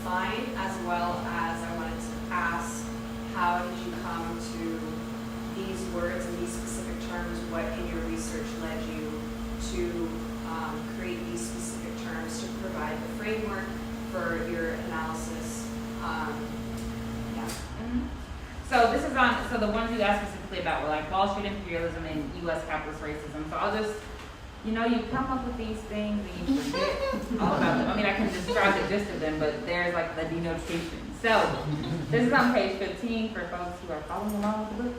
define, as well as I wanted to ask, how did you come to these words and these specific terms? What in your research led you to create these specific terms to provide the framework for your analysis? So this is on, so the ones you asked specifically about were like Wall Street imperialism and U.S. capitalist racism. So I'll just, you come up with these things and you forget all about them. I mean, I can describe the gist of them, but there's like the denotation. So this is on page 15 for folks who are following along with the book.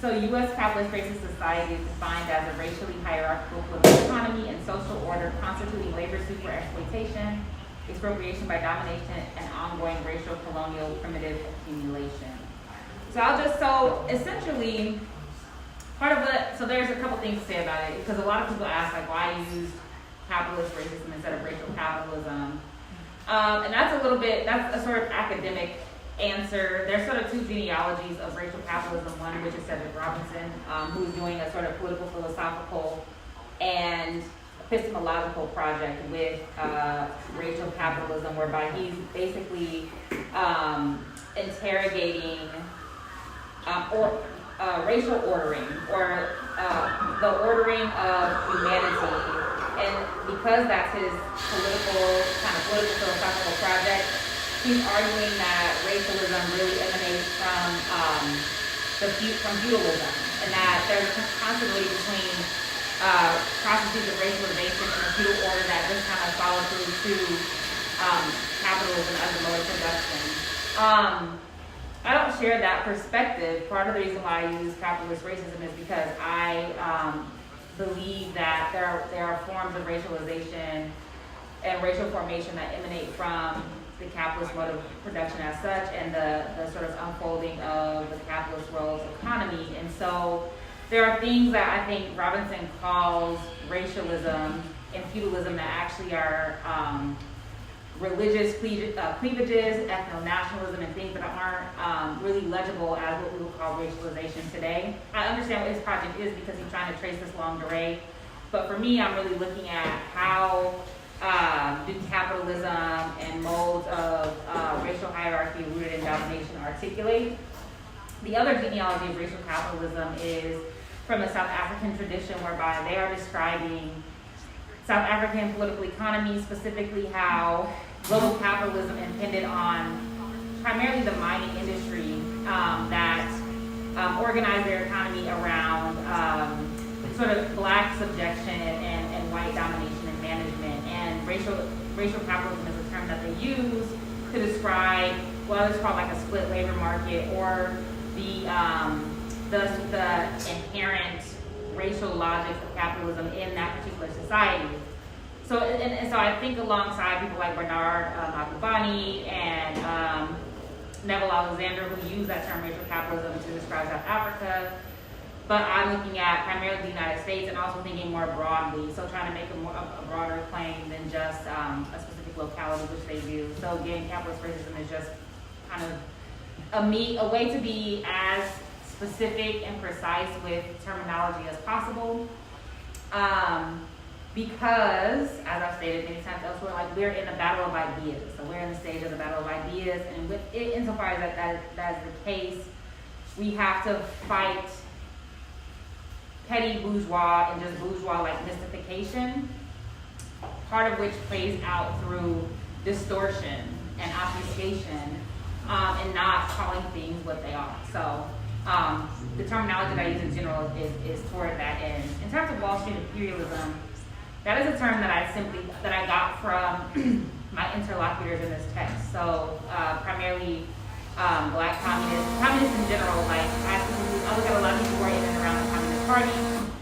So U.S. capitalist racist society is defined as a racially hierarchical political economy and social order constituting labor super exploitation, expropriation by domination, and ongoing racial colonial primitive accumulation. So essentially, part of it, so there's a couple things to say about it, because a lot of people ask, like, why use capitalist racism instead of racial capitalism? And that's a sort of academic answer. There's sort of two genealogies of racial capitalism, one which is Cedric Robinson, who's doing a sort of political, philosophical, and epistemological project with racial capitalism, whereby he's basically interrogating racial ordering, or the ordering of humanity. And because that's his political philosophical project, he's arguing that racialism really emanates from feudalism, and that there's a continuity between processes of racialization and the feudal order that just kind of follow through to capitalism as a mode of production. I don't share that perspective. Part of the reason why I use capitalist racism is because I believe that there are forms of racialization and racial formation that emanate from the capitalist mode of production as such, and the sort of unfolding of the capitalist world's economy. And so there are things that I think Robinson calls racialism and feudalism that actually are religious cleavages, ethno-nationalism, and things that aren't really legible as what we would call racialization today. I understand what his project is because he's trying to trace this longue durée, but for me, I'm really looking at how do capitalism and modes of racial hierarchy rooted in domination articulate. The other genealogy of racial capitalism is from the South African tradition, whereby they are describing South African political economy, specifically how global capitalism impended on primarily the mining industry that organized their economy around sort of black subjection and white domination and management. And racial capitalism is a term that they use to describe what is called like a split labor market, or the inherent racial logic of capitalism in that particular society. So I think alongside people like Bernard Makubani and Neville Alexander, who use that term racial capitalism to describe South Africa, but I'm looking at primarily the United States and also thinking more broadly, so trying to make a broader claim than just a specific locality, which they do. So again, capitalist racism is just kind of a way to be as specific and precise with terminology as possible. Because, as I've stated many times elsewhere, like, we're in a battle of ideas. So we're in the stage of the battle of ideas, and with it, insofar as that is the case, we have to fight petty bourgeois and just bourgeois-like mystification, part of which plays out through distortion and obfuscation, and not calling things what they are. So the terminology that I use in general is toward that end. In terms of Wall Street imperialism, that is a term that I got from my interlocutors in this text. So primarily black communists in general. Like, I look at a lot of people who are in and around the Communist Party.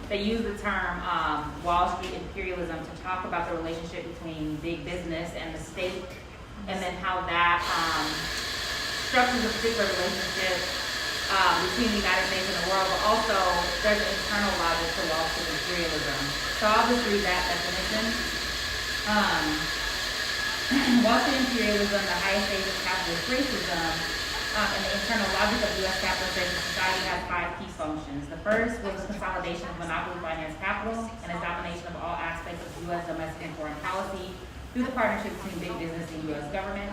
They use the term Wall Street imperialism to talk about the relationship between big business and the state, and then how that structures a particular relationship between the United States and the world, but also there's an internal logic to Wall Street imperialism. So I'll just read that definition. Wall Street imperialism, the highest stage of capitalist racism, and the internal logic of U.S. capitalist racist society has 5 key functions. The first was consolidation of monopoly finance capital and its domination of all aspects of U.S. domestic and foreign policy, through the partnership between big business and U.S. government.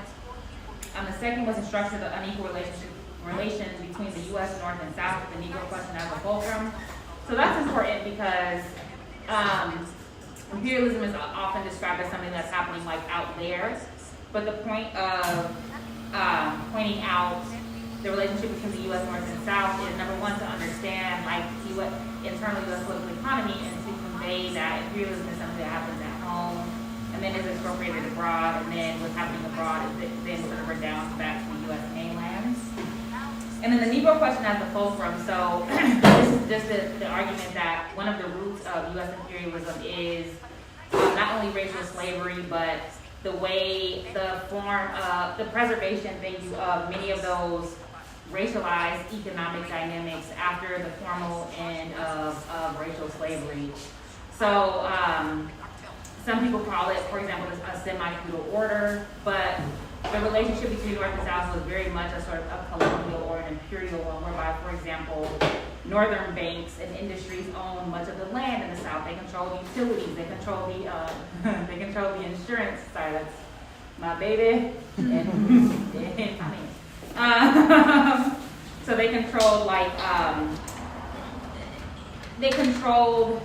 The second was to structure the unequal relations between the U.S. North and South, the Negro question as a fulcrum. So that's important because imperialism is often described as something that's happening like out there, but the point of pointing out the relationship between the U.S. North and South is number one to understand like internal U.S. political economy and to convey that imperialism is something that happens at home and then is expropriated abroad, and then what's happening abroad is then sort of redounds back to the U.S. mainland. And then the Negro question as the fulcrum. So this is just the argument that one of the roots of U.S. imperialism is not only racial slavery, but the way, the form of, the preservation, thank you, of many of those racialized economic dynamics after the formal end of racial slavery. So some people call it, for example, a semi-feudal order, but the relationship between North and South was very much a sort of a colonial or an imperial one, whereby, for example, northern banks and industries own much of the land in the South. They control the utilities, they control the insurance. Sorry, that's my baby. So they control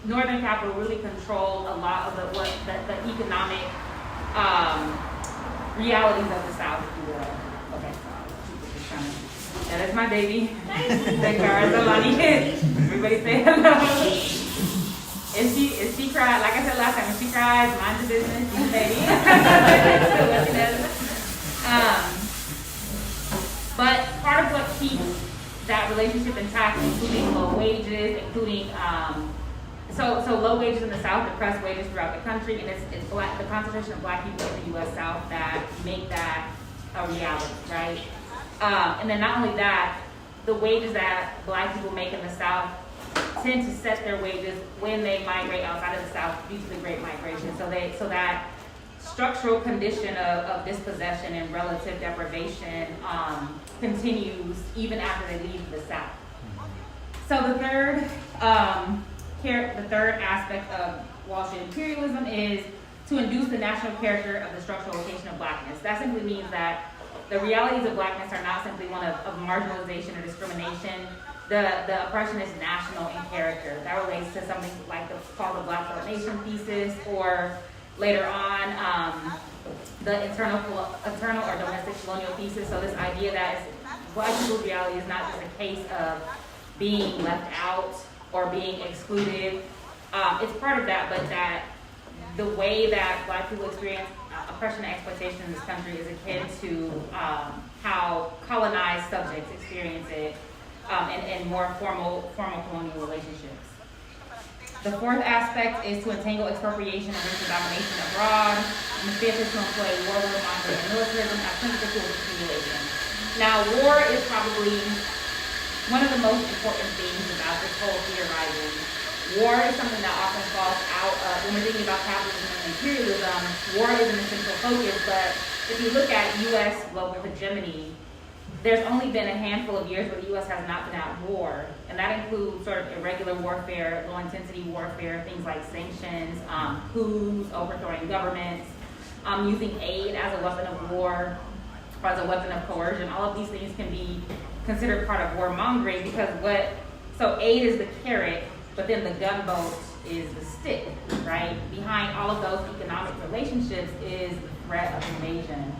Northern capital really controlled a lot of the economic realities of the South, if you will. Okay, that is my baby. Everybody say hello. If she cried, like I said last time, if she cries, mind your business, you baby. But part of what keeps that relationship intact, including low wages, including so low wages in the South, depressed wages throughout the country, and it's the concentration of Black people in the U.S. South that make that a reality, right? And then not only that, the wages that Black people make in the South tend to set their wages when they migrate outside of the South due to the Great Migration. So that structural condition of dispossession and relative deprivation continues even after they leave the South. So the third aspect of Wall Street imperialism is to induce the national character of the structural location of Blackness. That simply means that the realities of Blackness are not simply one of marginalization or discrimination. The oppression is national in character. That relates to something like called the Black Formation thesis, or later on, the internal or domestic colonial thesis. So this idea that Black people's reality is not just a case of being left out or being excluded. It's part of that, but that the way that Black people experience oppression and exploitation in this country is akin to how colonized subjects experience it in more formal colonial relationships. The fourth aspect is to entangle expropriation and racial domination abroad, and the fifth is to employ warlord-mongering and militarism as principal tools of accumulation. Now, war is probably one of the most important things about this whole theorizing. War is something that often falls out of, when we're thinking about capitalism and imperialism, war is an essential focus, but if you look at U.S. global hegemony, there's only been a handful of years where the U.S. has not been at war, and that includes sort of irregular warfare, low-intensity warfare, things like sanctions, coups, overthrowing governments, using aid as a weapon of war, or as a weapon of coercion. All of these things can be considered part of warmongering because so aid is the carrot, but then the gunboat is the stick, right? Behind all of those economic relationships is the threat of invasion.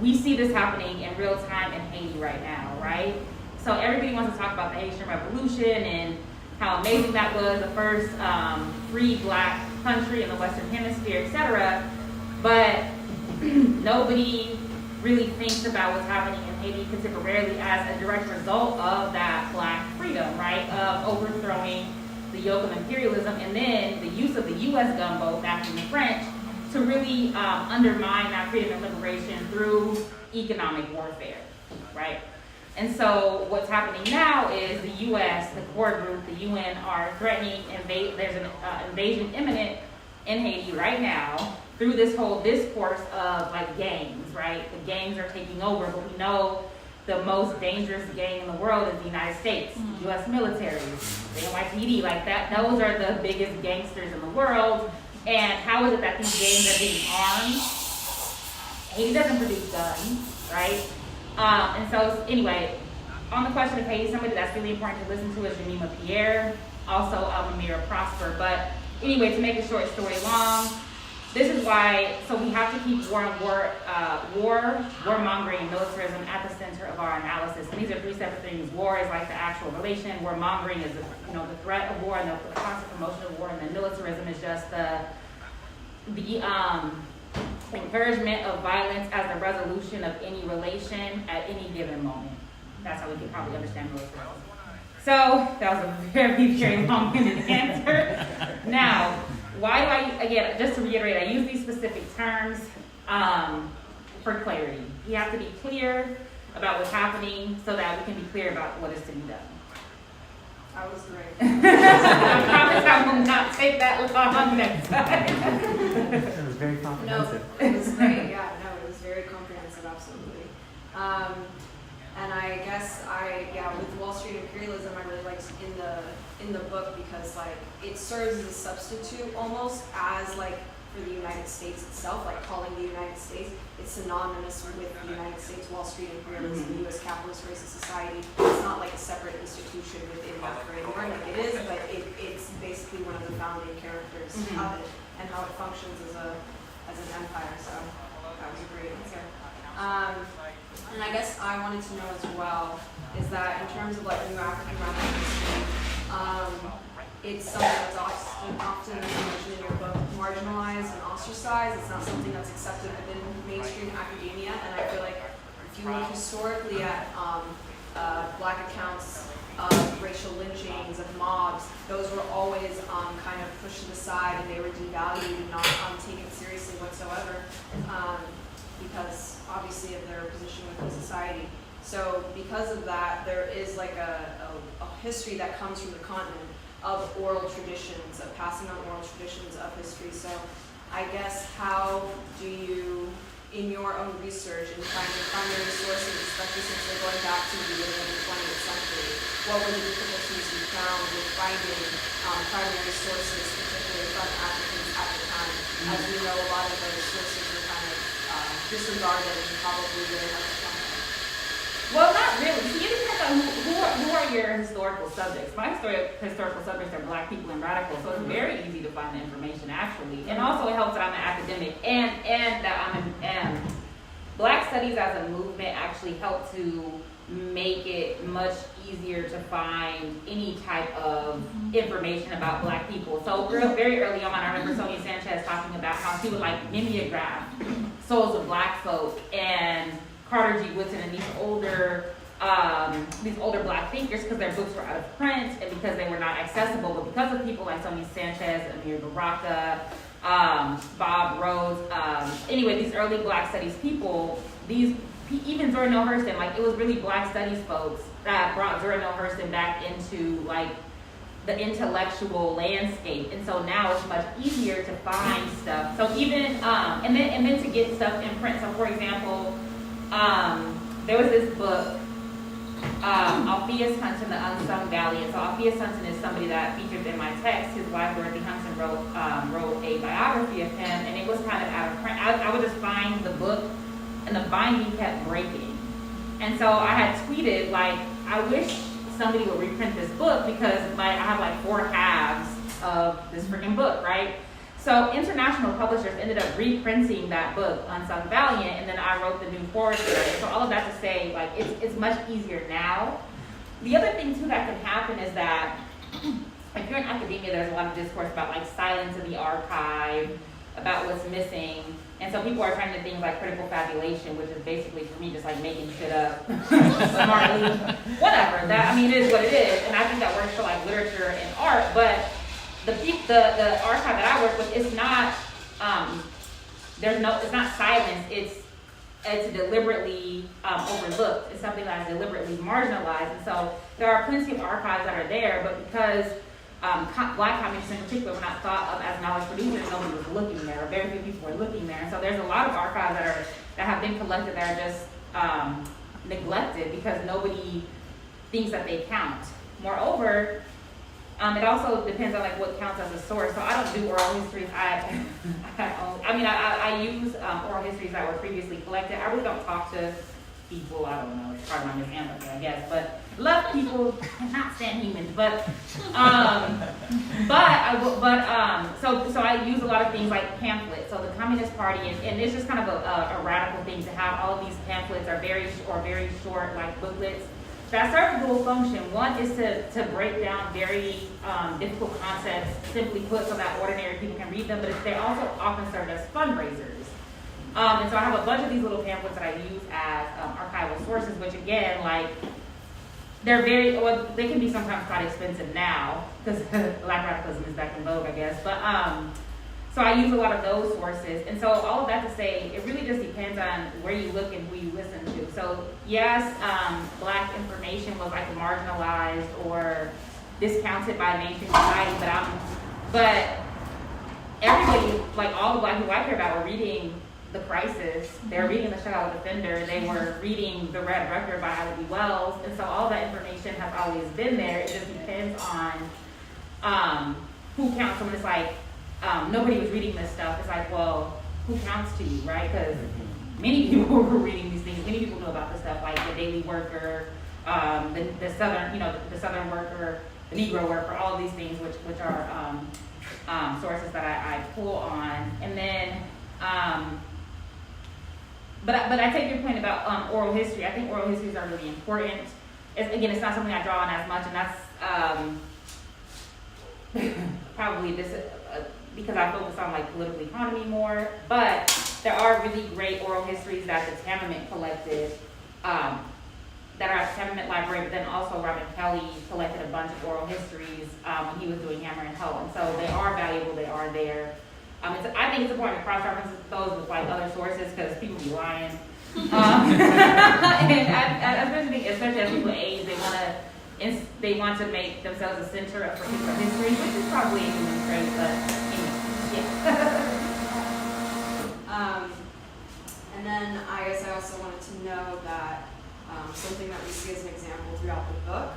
We see this happening in real time in Haiti right now, right? So everybody wants to talk about the Haitian Revolution and how amazing that was, the first free Black country in the Western Hemisphere, etc. But nobody really thinks about what's happening in Haiti contemporarily as a direct result of that Black freedom, right? Of overthrowing the yoke of imperialism and then the use of the U.S. gunboat back in the French to really undermine that freedom and liberation through economic warfare, right? And so what's happening now is the U.S., the core group, the UN, are threatening, there's an invasion imminent in Haiti right now through this whole discourse of like gangs, right? The gangs are taking over, but we know the most dangerous gang in the world is the United States, U.S. military, the NYPD, like that. Those are the biggest gangsters in the world. And how is it that these gangs are being armed? Haiti doesn't produce guns, right? And so anyway, on the question of Haiti, somebody that's really important to listen to is Jemima Pierre, also Amira Prosper. But anyway, to make a short story long, this is why, so we have to keep warmongering and militarism at the center of our analysis. And these are three separate things. War is like the actual relation. Warmongering is the threat of war and the constant promotion of war, and then militarism is just the encouragement of violence as the resolution of any relation at any given moment. That's how we can probably understand militarism. So that was a very, very long-winded answer. Now, why do I, again, just to reiterate, I use these specific terms for clarity. We have to be clear about what's happening so that we can be clear about what is to be done. That was great. I promise I will not take that long next time. It was very comprehensive. No, it was great. Yeah, no, it was very comprehensive, absolutely. And I guess with Wall Street imperialism, I really liked in the book because like it serves as a substitute almost as like for the United States itself, like calling the United States, it's synonymous with the United States Wall Street imperialism, the U.S. capitalist racist society. It's not like a separate institution within that framework, like it is, but it's basically one of the founding characters of it and how it functions as an empire. So that was a great answer. And I guess I wanted to know as well is that in terms of like New African radical history, it's something that's often, as you mentioned in your book, marginalized and ostracized. It's not something that's accepted within mainstream academia. And I feel like if you look historically at Black accounts of racial lynchings, of mobs, those were always kind of pushed to the side and they were devalued and not taken seriously whatsoever because obviously of their position within society. So because of that, there is like a history that comes from the continent of oral traditions, of passing on oral traditions of history. So I guess how do you, in your own research and finding primary sources, especially since we're going back to the beginning of the 20th century, what were the difficulties you found with finding primary sources, particularly from Africans at the time? As we know, a lot of those sources were kind of disregarded and probably very hard to find. Well, not really. See, it depends on who are your historical subjects. My historical subjects are Black people and radicals, so it's very easy to find the information actually. And also it helps that I'm an academic and that I'm Black studies as a movement actually help to make it much easier to find any type of information about Black people. So very early on, I remember Sonia Sanchez talking about how she would like mimeograph souls of Black folk, and Carter G. Woodson and these older Black thinkers, because their books were out of print and because they were not accessible, but because of people like Sonia Sanchez, Amir Baraka, Bob Rhodes, anyway, these early Black studies people, even Zora Neale Hurston, like it was really Black studies folks that brought Zora Neale Hurston back into like the intellectual landscape, and so now it's much easier to find stuff. So even and then to get stuff in print. So for example, there was this book, Alpheus Hunton, The Unsung Valiant. So Alpheus Hunton is somebody that features in my text. His wife Dorothy Hunton wrote a biography of him, and it was kind of out of print. I would just find the book, and the binding kept breaking. And so I had tweeted like, I wish somebody would reprint this book because like I have like 4 halves of this freaking book, right? So international publishers ended up reprinting that book, Unsung Valiant, and then I wrote the new forward to it. So all of that to say, like, it's much easier now. The other thing too that can happen is that if you're in academia, there's a lot of discourse about like silence in the archive, about what's missing. And so people are trying to things like critical fabulation, which is basically for me just like making shit up smartly, whatever. That, I mean, it is what it is. And I think that works for like literature and art, but the archive that I work with, it's not it's not silence. It's deliberately overlooked. It's something that is deliberately marginalized. And so there are plenty of archives that are there, but because Black communists in particular were not thought of as knowledge producers, nobody was looking there. Very few people were looking there. And so there's a lot of archives that have been collected that are just neglected because nobody thinks that they count. Moreover, It also depends on like what counts as a source. So I don't do oral histories. I use oral histories that were previously collected. I really don't talk to people. I don't know. It's part of my misandry, I guess. But love people, not stand humans. So I use a lot of things like pamphlets. So the Communist Party, and it's just kind of a radical thing to have all of these pamphlets are very short like booklets that serve a dual function. One is to break down very difficult concepts, simply put, so that ordinary people can read them, but they also often serve as fundraisers. And so I have a bunch of these little pamphlets that I use as archival sources, which again, like, they can be sometimes quite expensive now, because Black radicalism is back in vogue, I guess, but so I use a lot of those sources. And so all of that to say, it really just depends on where you look and who you listen to. So yes, Black information was like marginalized or discounted by mainstream society, but everybody, like all the Black people I care about, were reading The Crisis, they were reading The Chicago Defender, they were reading The Red Record by Ida B. Wells, and so all that information has always been there. It just depends on who counts. Someone is like, nobody was reading this stuff. It's like, well, who counts to you, right? Because many people were reading these things. Many people know about this stuff, like the Daily Worker, the Southern Worker, the Negro Worker, all of these things, which are sources that I pull on. And then, but I take your point about oral history. I think oral histories are really important. It's not something I draw on as much, and that's probably because I focus on like political economy more. But there are really great oral histories that the Tamament collected, that are at the Tamament Library. But then also Robin Kelly collected a bunch of oral histories when he was doing Hammer and Hoe, and so they are valuable. They are there. I think it's important to cross-reference those with like other sources because people be lying. And especially as people age, they want to make themselves a center of particular history, which is probably a human trait, but anyway, yeah. And then I guess I also wanted to know that something that we see as an example throughout the book,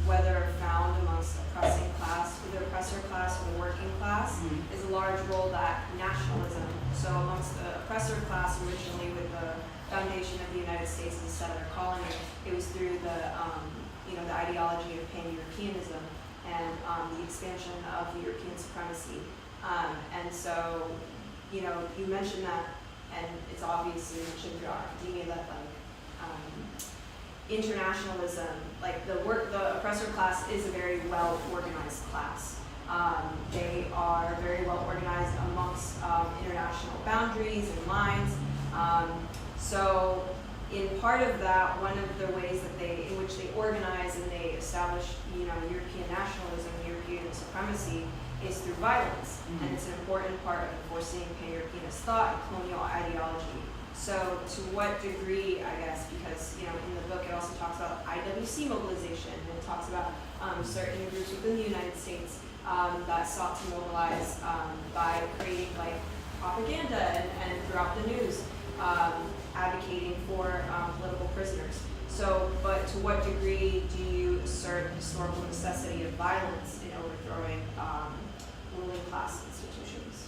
whether found amongst the oppressor class or the working class, is a large role that nationalism. So amongst the oppressor class, originally with the foundation of the United States as a settler colony, it was through the ideology of pan-Europeanism and the expansion of European supremacy. And so, you mentioned that, and it's obviously mentioned throughout academia that internationalism, like the oppressor class is a very well organized class. They are very well organized amongst international boundaries and lines. So in part of that, one of the ways that in which they organize and they establish, European nationalism, European supremacy, is through violence. And it's an important part of enforcing pan-Europeanist thought and colonial ideology. So to what degree, I guess, because in the book it also talks about IWC mobilization, and it talks about certain groups within the United States that sought to mobilize by creating like propaganda and throughout the news, advocating for political prisoners. So, but to what degree do you assert the historical necessity of violence in overthrowing ruling class institutions?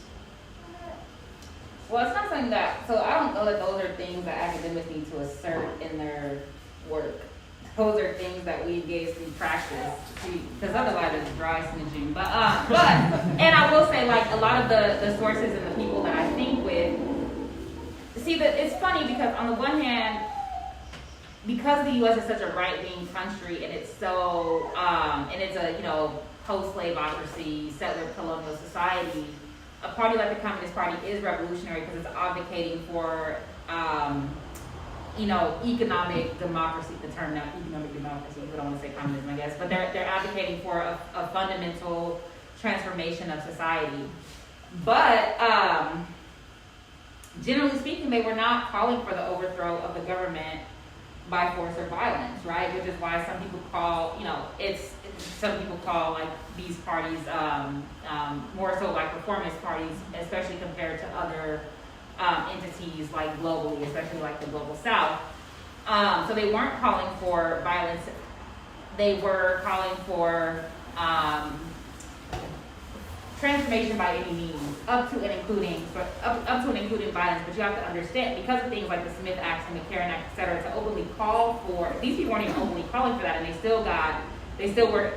Well, it's not something so I don't know that those are things that academics need to assert in their work. Those are things that we engage through practice, because otherwise it's dry snitching. But and I will say, like, a lot of the sources and the people that I think with, see, that it's funny because on the one hand, because the U.S. is such a right-wing country and it's so, and it's a, post-slaveocracy, settler colonial society, a party like the Communist Party is revolutionary because it's advocating for, economic democracy, the term now, economic democracy, we don't want to say communism, I guess, but they're advocating for a fundamental transformation of society. But generally speaking, they were not calling for the overthrow of the government by force or violence, right? Which is why some people call, some people call like these parties more so like reformist parties, especially compared to other entities like globally, especially like the global South. So they weren't calling for violence they were calling for transformation by any means, up to and including violence. But you have to understand, because of things like the Smith Act and the Karen Act, et cetera, to openly call for, these people weren't even openly calling for that, and they still were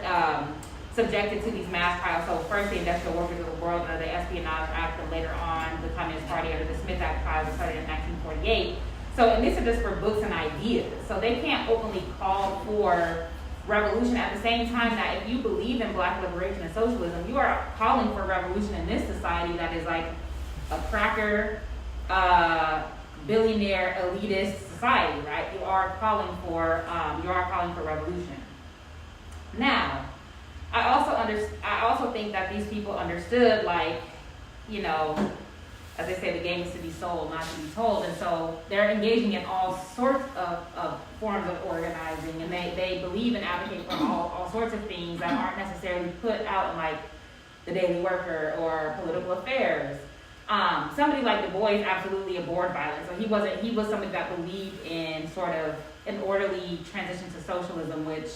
subjected to these mass trials. So first the Industrial Workers of the World under the Espionage Act, and later on the Communist Party under the Smith Act trials that started in 1948. So, and these are just for books and ideas. So they can't openly call for revolution at the same time that if you believe in black liberation and socialism, you are calling for revolution in this society that is like a cracker, billionaire, elitist society, right? You are calling for revolution. Now, I also think that these people understood, like, you know, as they say, the game is to be sold, not to be told. And so they're engaging in all sorts of forms of organizing, and they believe and advocate for all sorts of things that aren't necessarily put out in like the Daily Worker or Political Affairs. Somebody like Du Bois absolutely abhorred violence. So he was somebody that believed in sort of an orderly transition to socialism, which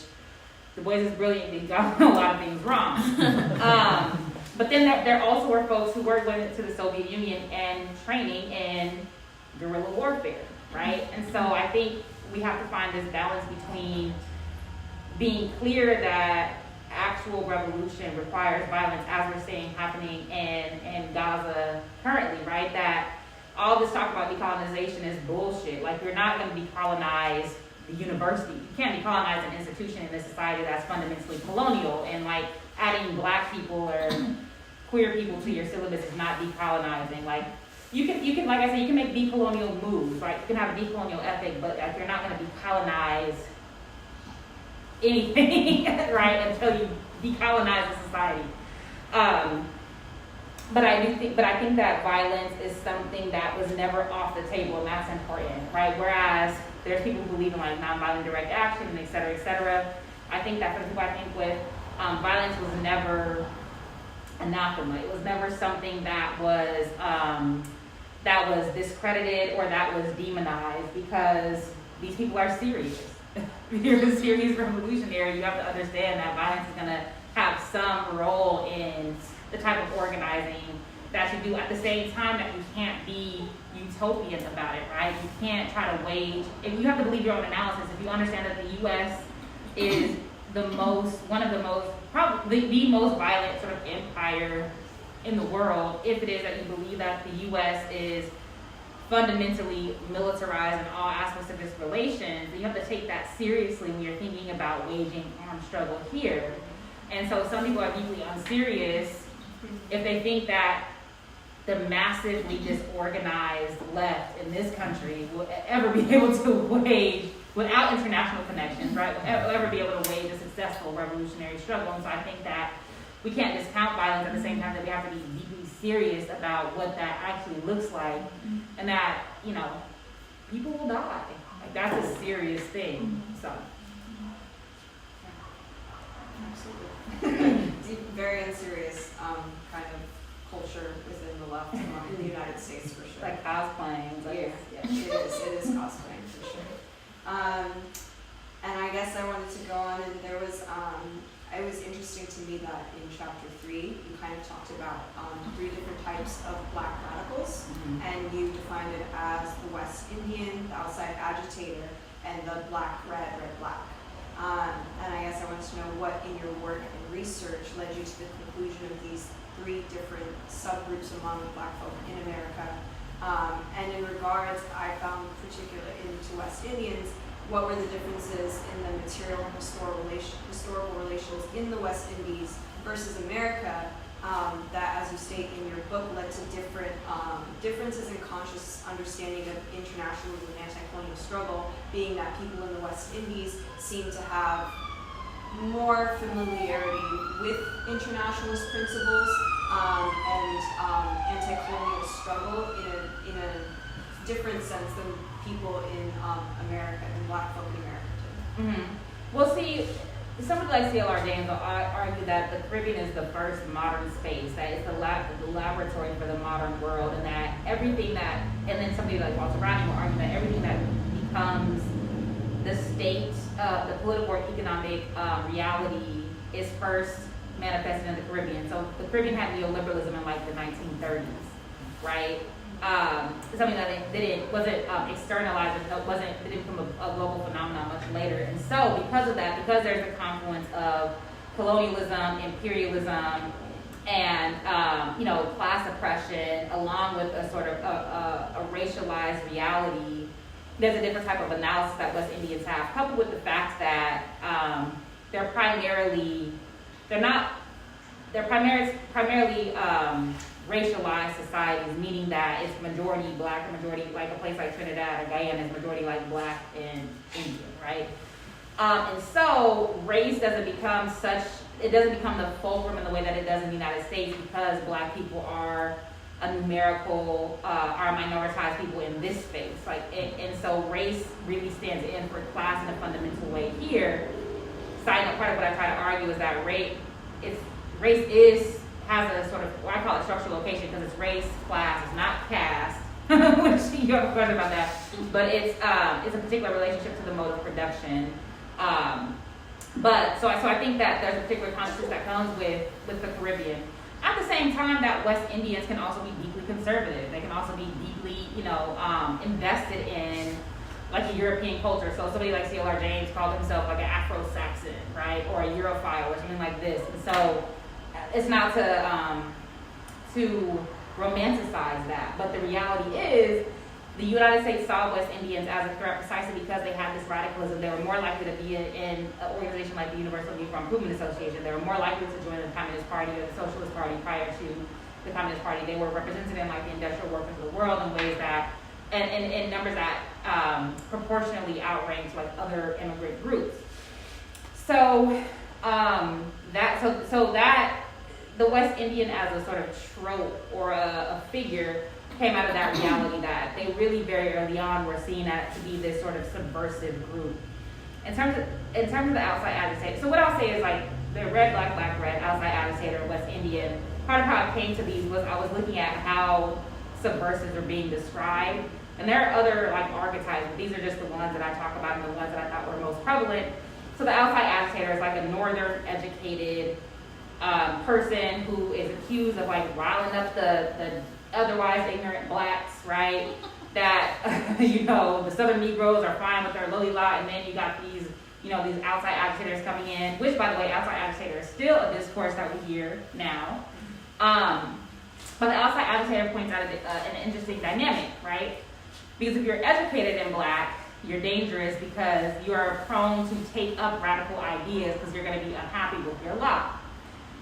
Du Bois is brilliant, he got a lot of things wrong. But then there also were folks who went to the Soviet Union and training in guerrilla warfare, right? And so I think we have to find this balance between being clear that actual revolution requires violence, as we're seeing happening in Gaza currently, right? That all this talk about decolonization is bullshit. Like, you're not going to decolonize the university. You can't decolonize an institution in this society that's fundamentally colonial, and like adding black people or queer people to your syllabus is not decolonizing. Like, you can, like I said, you can make decolonial moves, right? You can have a decolonial ethic, but like, you're not going to decolonize anything, right? Until you decolonize the society. But I think that violence is something that was never off the table, and that's important, right? Whereas there's people who believe in like nonviolent direct action, and et cetera, et cetera. I think that for the people I think with, violence was never anathema. It was never something that was discredited or that was demonized, because these people are serious. If you're a serious revolutionary, you have to understand that violence is going to have some role in the type of organizing that you do, at the same time that you can't be utopian about it, right? You can't try to wage, if you have to believe your own analysis. If you understand that the U.S. is the most violent sort of empire in the world, if it is that you believe that the U.S. is fundamentally militarized in all aspects of its relations, you have to take that seriously when you're thinking about waging armed struggle here. And so some people are deeply unserious if they think that the massively disorganized left in this country will ever be able to wage, without international connections, right, will ever be able to wage a successful revolutionary struggle. And so I think that we can't discount violence at the same time that we have to be deeply serious about what that actually looks like, and that, you know, people will die. Like, that's a serious thing. So. Absolutely. Very unserious kind of culture within the left in the United States, for sure. Like cosplaying. Like, yeah, it is cosplaying, for sure. And I guess I wanted to go on, and there was, it was interesting to me that in chapter 3, you kind of talked about 3 different types of black radicals, and you defined it as the West Indian, the outside agitator, and the black, red, red, black. And I guess I wanted to know what in your work and research led you to the conclusion of these 3 different subgroups among black folk in America. And in regards, I found particularly into West Indians, what were the differences in the material and historical relations in the West Indies versus America, that, as you state in your book, led to different differences in conscious understanding of internationalism and anti-colonial struggle, being that people in the West Indies seem to have more familiarity with internationalist principles and anti-colonial struggle in a different sense than people in America, and black folk in America too. Mm-hmm. Well, see, somebody like C.L.R. James will argue that the Caribbean is the first modern space, that it's the laboratory for the modern world, and that everything that, and then somebody like Walter Browning will argue that everything that becomes the state, the political or economic reality is first manifested in the Caribbean. So the Caribbean had neoliberalism in like the 1930s, right? Something that wasn't externalized, it didn't become a global phenomenon much later. And so because of that, because there's a confluence of colonialism, imperialism, and class oppression, along with a sort of a racialized reality, there's a different type of analysis that West Indians have, coupled with the fact that they're primarily racialized societies, meaning that it's majority black, or majority, like a place like Trinidad or Guyana is majority like black and Indian, right? And so race doesn't become the fulcrum in the way that it does in the United States, because black people are a numerical, are minoritized people in this space. And so race really stands in for class in a fundamental way here. Side note, part of what I try to argue is that race has a sort of, I call it structural location, because it's race, class, it's not caste, which you have a question about that, but it's a particular relationship to the mode of production. So I think that there's a particular consciousness that comes with the Caribbean. At the same time, that West Indians can also be deeply conservative. They can also be deeply, invested in like a European culture. So somebody like C.L.R. James called himself like an Afro-Saxon, right, or a Europhile or something like this. And so it's not to romanticize that, but the reality is the United States saw West Indians as a threat precisely because they had this radicalism. They were more likely to be in an organization like the Universal Negro Improvement Association. They were more likely to join the Communist Party or the Socialist Party prior to the Communist Party. They were represented in like the industrial workers of the world in ways that, and in numbers that proportionally outranked like other immigrant groups. So that the West Indian as a sort of trope or a figure came out of that reality that they really very early on were seen to be this sort of subversive group. In terms of the outside agitator, so what I'll say is like the red, black, black, red, outside agitator, West Indian, part of how I came to these was I was looking at how subversives are being described. And there are other like archetypes, but these are just the ones that I talk about and the ones that I thought were most prevalent. So the outside agitator is like a northern educated person who is accused of like riling up the otherwise ignorant blacks, right? That, the Southern Negroes are fine with their lowly lot, and then you got these, these outside agitators coming in, which, by the way, outside agitator is still a discourse that we hear now. But the outside agitator points out an interesting dynamic, right? Because if you're educated in black, you're dangerous because you are prone to take up radical ideas because you're going to be unhappy with your lot.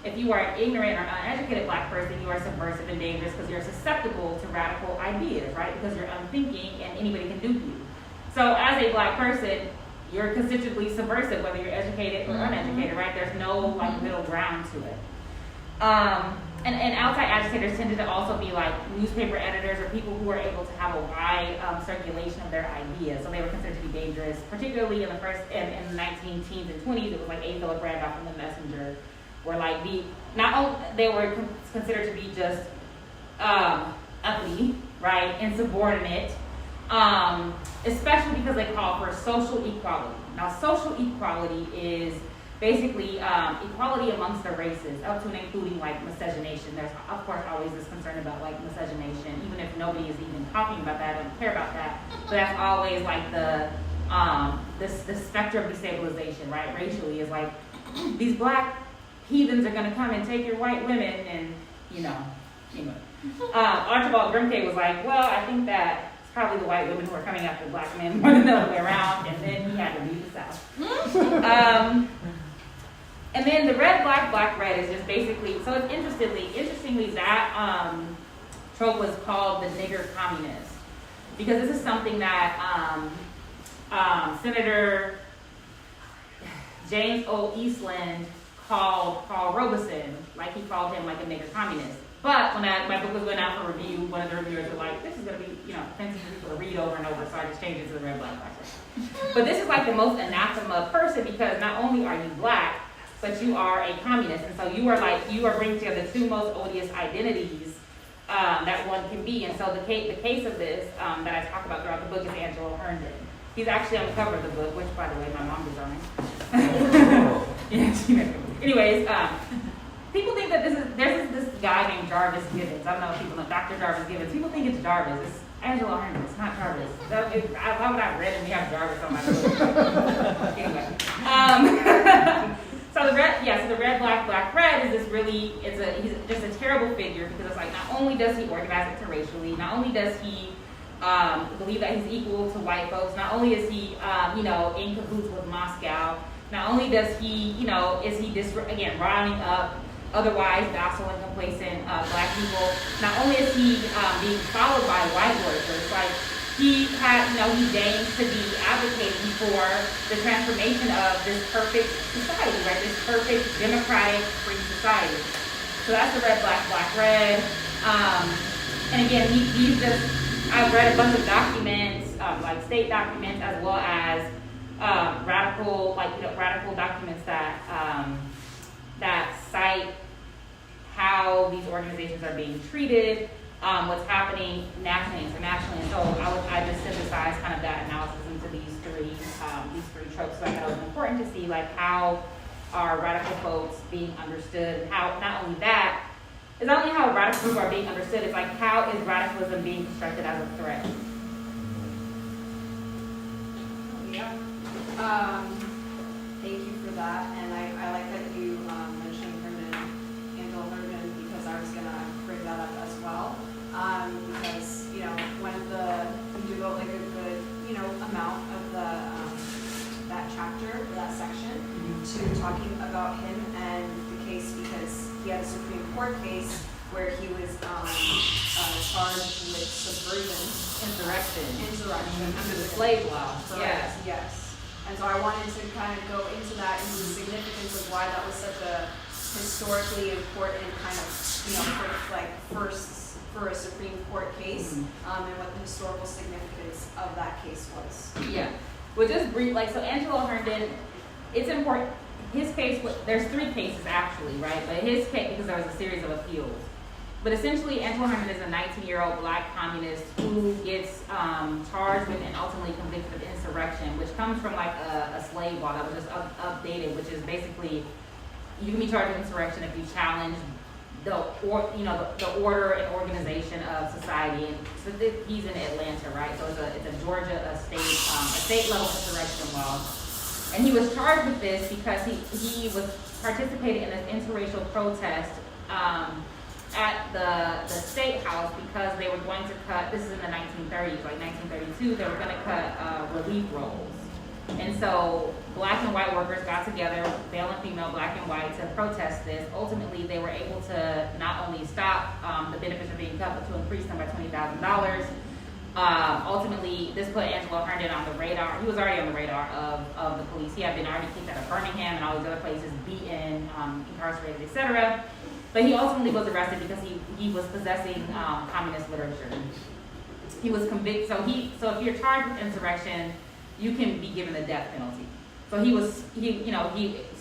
If you are an ignorant or uneducated black person, you are subversive and dangerous because you're susceptible to radical ideas, right? Because you're unthinking and anybody can dupe you. So as a black person, you're constitutively subversive, whether you're educated or uneducated, right? There's no like middle ground to it. And outside agitators tended to also be like newspaper editors or people who were able to have a wide circulation of their ideas. So they were considered to be dangerous, particularly in the 19 teens and 20s. It was like A. Philip Randolph and the Messenger. Were like they were considered to be just uppity, right, insubordinate, especially because they call for social equality. Now, social equality is basically equality amongst the races, up to and including like miscegenation. There's of course always this concern about like miscegenation, even if nobody is even talking about that, don't care about that. But that's always like the specter of destabilization, right? Racially is like these black heathens are going to come and take your white women, and anyway. Archibald Grimke was like, well, I think that it's probably the white women who are coming after black men more than the other way around, and then he had to leave the South. And then the red, black, black, red is just basically, so it's interestingly that trope was called the nigger communist, because this is something that Senator James O. Eastland called Paul Robeson, like he called him like a nigger communist. But when my book was going out for review, one of the reviewers was like, this is going to be, offensive for people to read over and over, so I just changed it to the red, black, black, red. But this is like the most anathema person, because not only are you black, but you are a communist. And so you are bringing together the two most odious identities that one can be. And so the case of this that I talk about throughout the book is Angelo Heen. He's actually on the cover of the book, which, by the way, my mom designed. Yeah, she made it. Anyways, people think that there's this guy named Jarvis Gibbons. I don't know if people know Dr. Jarvis Gibbons. People think it's Jarvis. It's Angelo Heen. It's not Jarvis. Why would I randomly have Jarvis on my book? Anyway. So the red, black, red is this really, he's just a terrible figure because it's like not only does he organize interracially, not only does he believe that he's equal to white folks, not only is he, in cahoots with Moscow, not only does he, is he again rounding up otherwise docile and complacent black people, not only is he being followed by white workers, like he deigns to be advocating for the transformation of this perfect society, right? This perfect democratic free society. So that's the red, black, red. And again, I've read a bunch of documents, like state documents, as well as radical documents that cite how these organizations are being treated, what's happening nationally, internationally, and so I just synthesized kind of that analysis into these three tropes. So I thought it was important to see like how are radical folks being understood, how not only how radical people are being understood, it's like how is radicalism being constructed as a threat? Yeah. Thank you for that, and I like that you mentioned Angelo Heen, because I was gonna bring that up as well. Because one of we devote like a good amount of that chapter or that section to talking about him and the case, because he had a Supreme Court case where he was charged with subversion, insurrection Under the slave law. Yes. And so I wanted to kind of go into that, into the significance of why that was such a historically important kind of first for a Supreme Court case, and what the historical significance of that case was. Yeah. Well, just brief, so Angelo Heen, it's important. His case, there's three cases actually, right? But his case, because there was a series of appeals. But essentially, Angelo Heen is a 19-year-old black communist who gets charged with and ultimately convicted of insurrection, which comes from like a slave law that was just updated, which is basically you can be charged with insurrection if you challenge the order and organization of society. And so he's in Atlanta, right? So it's a Georgia state level insurrection law. And he was charged with this because he was participating in an interracial protest at the state house because they were going to cut, this is in the 1930s, like 1932, they were going to cut relief rolls. And so black and white workers got together, male and female, black and white, to protest this. Ultimately, they were able to not only stop the benefits from being cut, but to increase them by $20,000. Ultimately, this put Angelo Heen on the radar. He was already on the radar of the police. He had been already kicked out of Birmingham and all these other places, beaten, incarcerated, etc. But he ultimately was arrested because he was possessing communist literature. He was convicted. So if you're charged with insurrection, you can be given the death penalty. So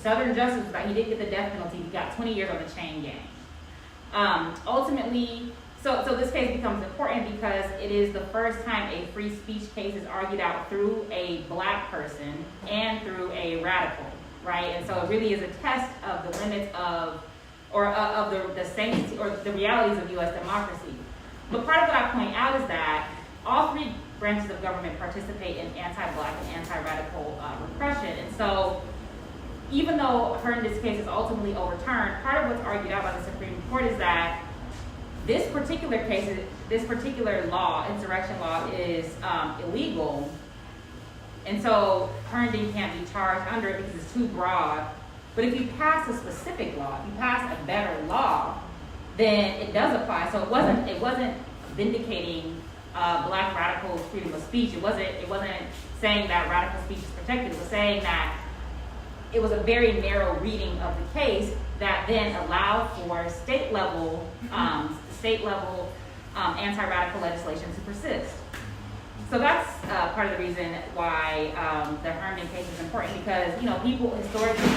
Southern justice was like, he didn't get the death penalty. He got 20 years on the chain gang. Ultimately, so this case becomes important because it is the first time a free speech case is argued out through a black person and through a radical, right? And so it really is a test of the limits of the sanctity or the realities of U.S. democracy. But part of what I point out is that all three branches of government participate in anti-black and anti-radical repression. And so even though Heen's case is ultimately overturned, part of what's argued out by the Supreme Court is that this particular law, insurrection law, is illegal. And so Heen can't be charged under it because it's too broad. But if you pass a specific law, if you pass a better law, then it does apply. So it wasn't vindicating black radicals' freedom of speech. It wasn't saying that radical speech is protected. It was saying that it was a very narrow reading of the case that then allowed for state level anti-radical legislation to persist. So that's part of the reason why the Heen case is important, because people historically,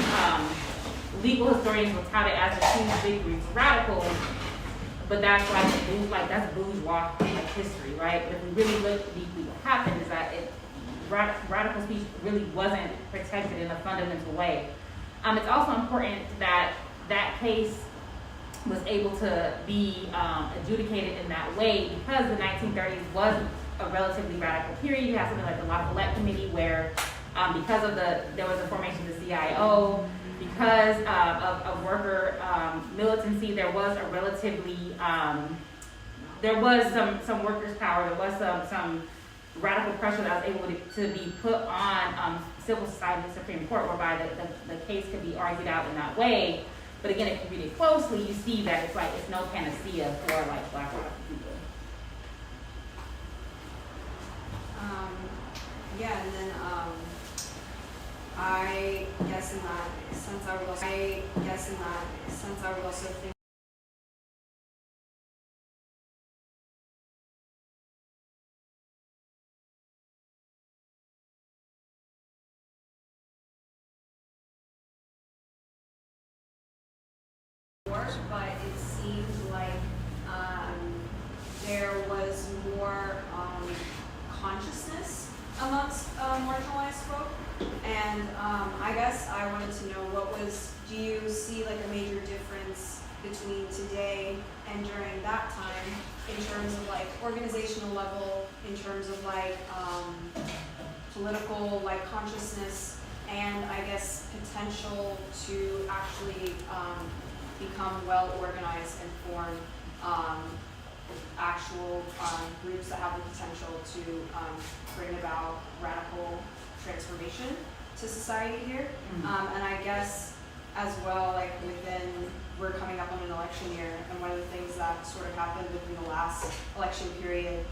legal historians will tout it as the two big groups of radicals, but that's that's bourgeois history, right? But if we really look deeply, what happened is that radical speech really wasn't protected in a fundamental way. It's also important that that case was able to be adjudicated in that way because the 1930s was a relatively radical period. You have something like the La Follette Committee where because of there was a formation of the CIO, because of worker militancy, there was a relatively, there was some workers' power, there was some radical pressure that was able to be put on civil society and the Supreme Court, whereby the case could be argued out in that way. But again, if you read it closely, you see that it's no panacea for like black radical people. Yeah, and then I guess in that sense, I would also think but it seemed like there was more consciousness amongst marginalized folk, and I guess I wanted to know do you see like a major difference between today and during that time in terms of like organizational level, in terms of like political like consciousness, and I guess potential to actually become well organized and form actual groups that have the potential to bring about radical transformation to society here. And I guess as well, like we're coming up on an election year, and one of the things that sort of happened within the last election period,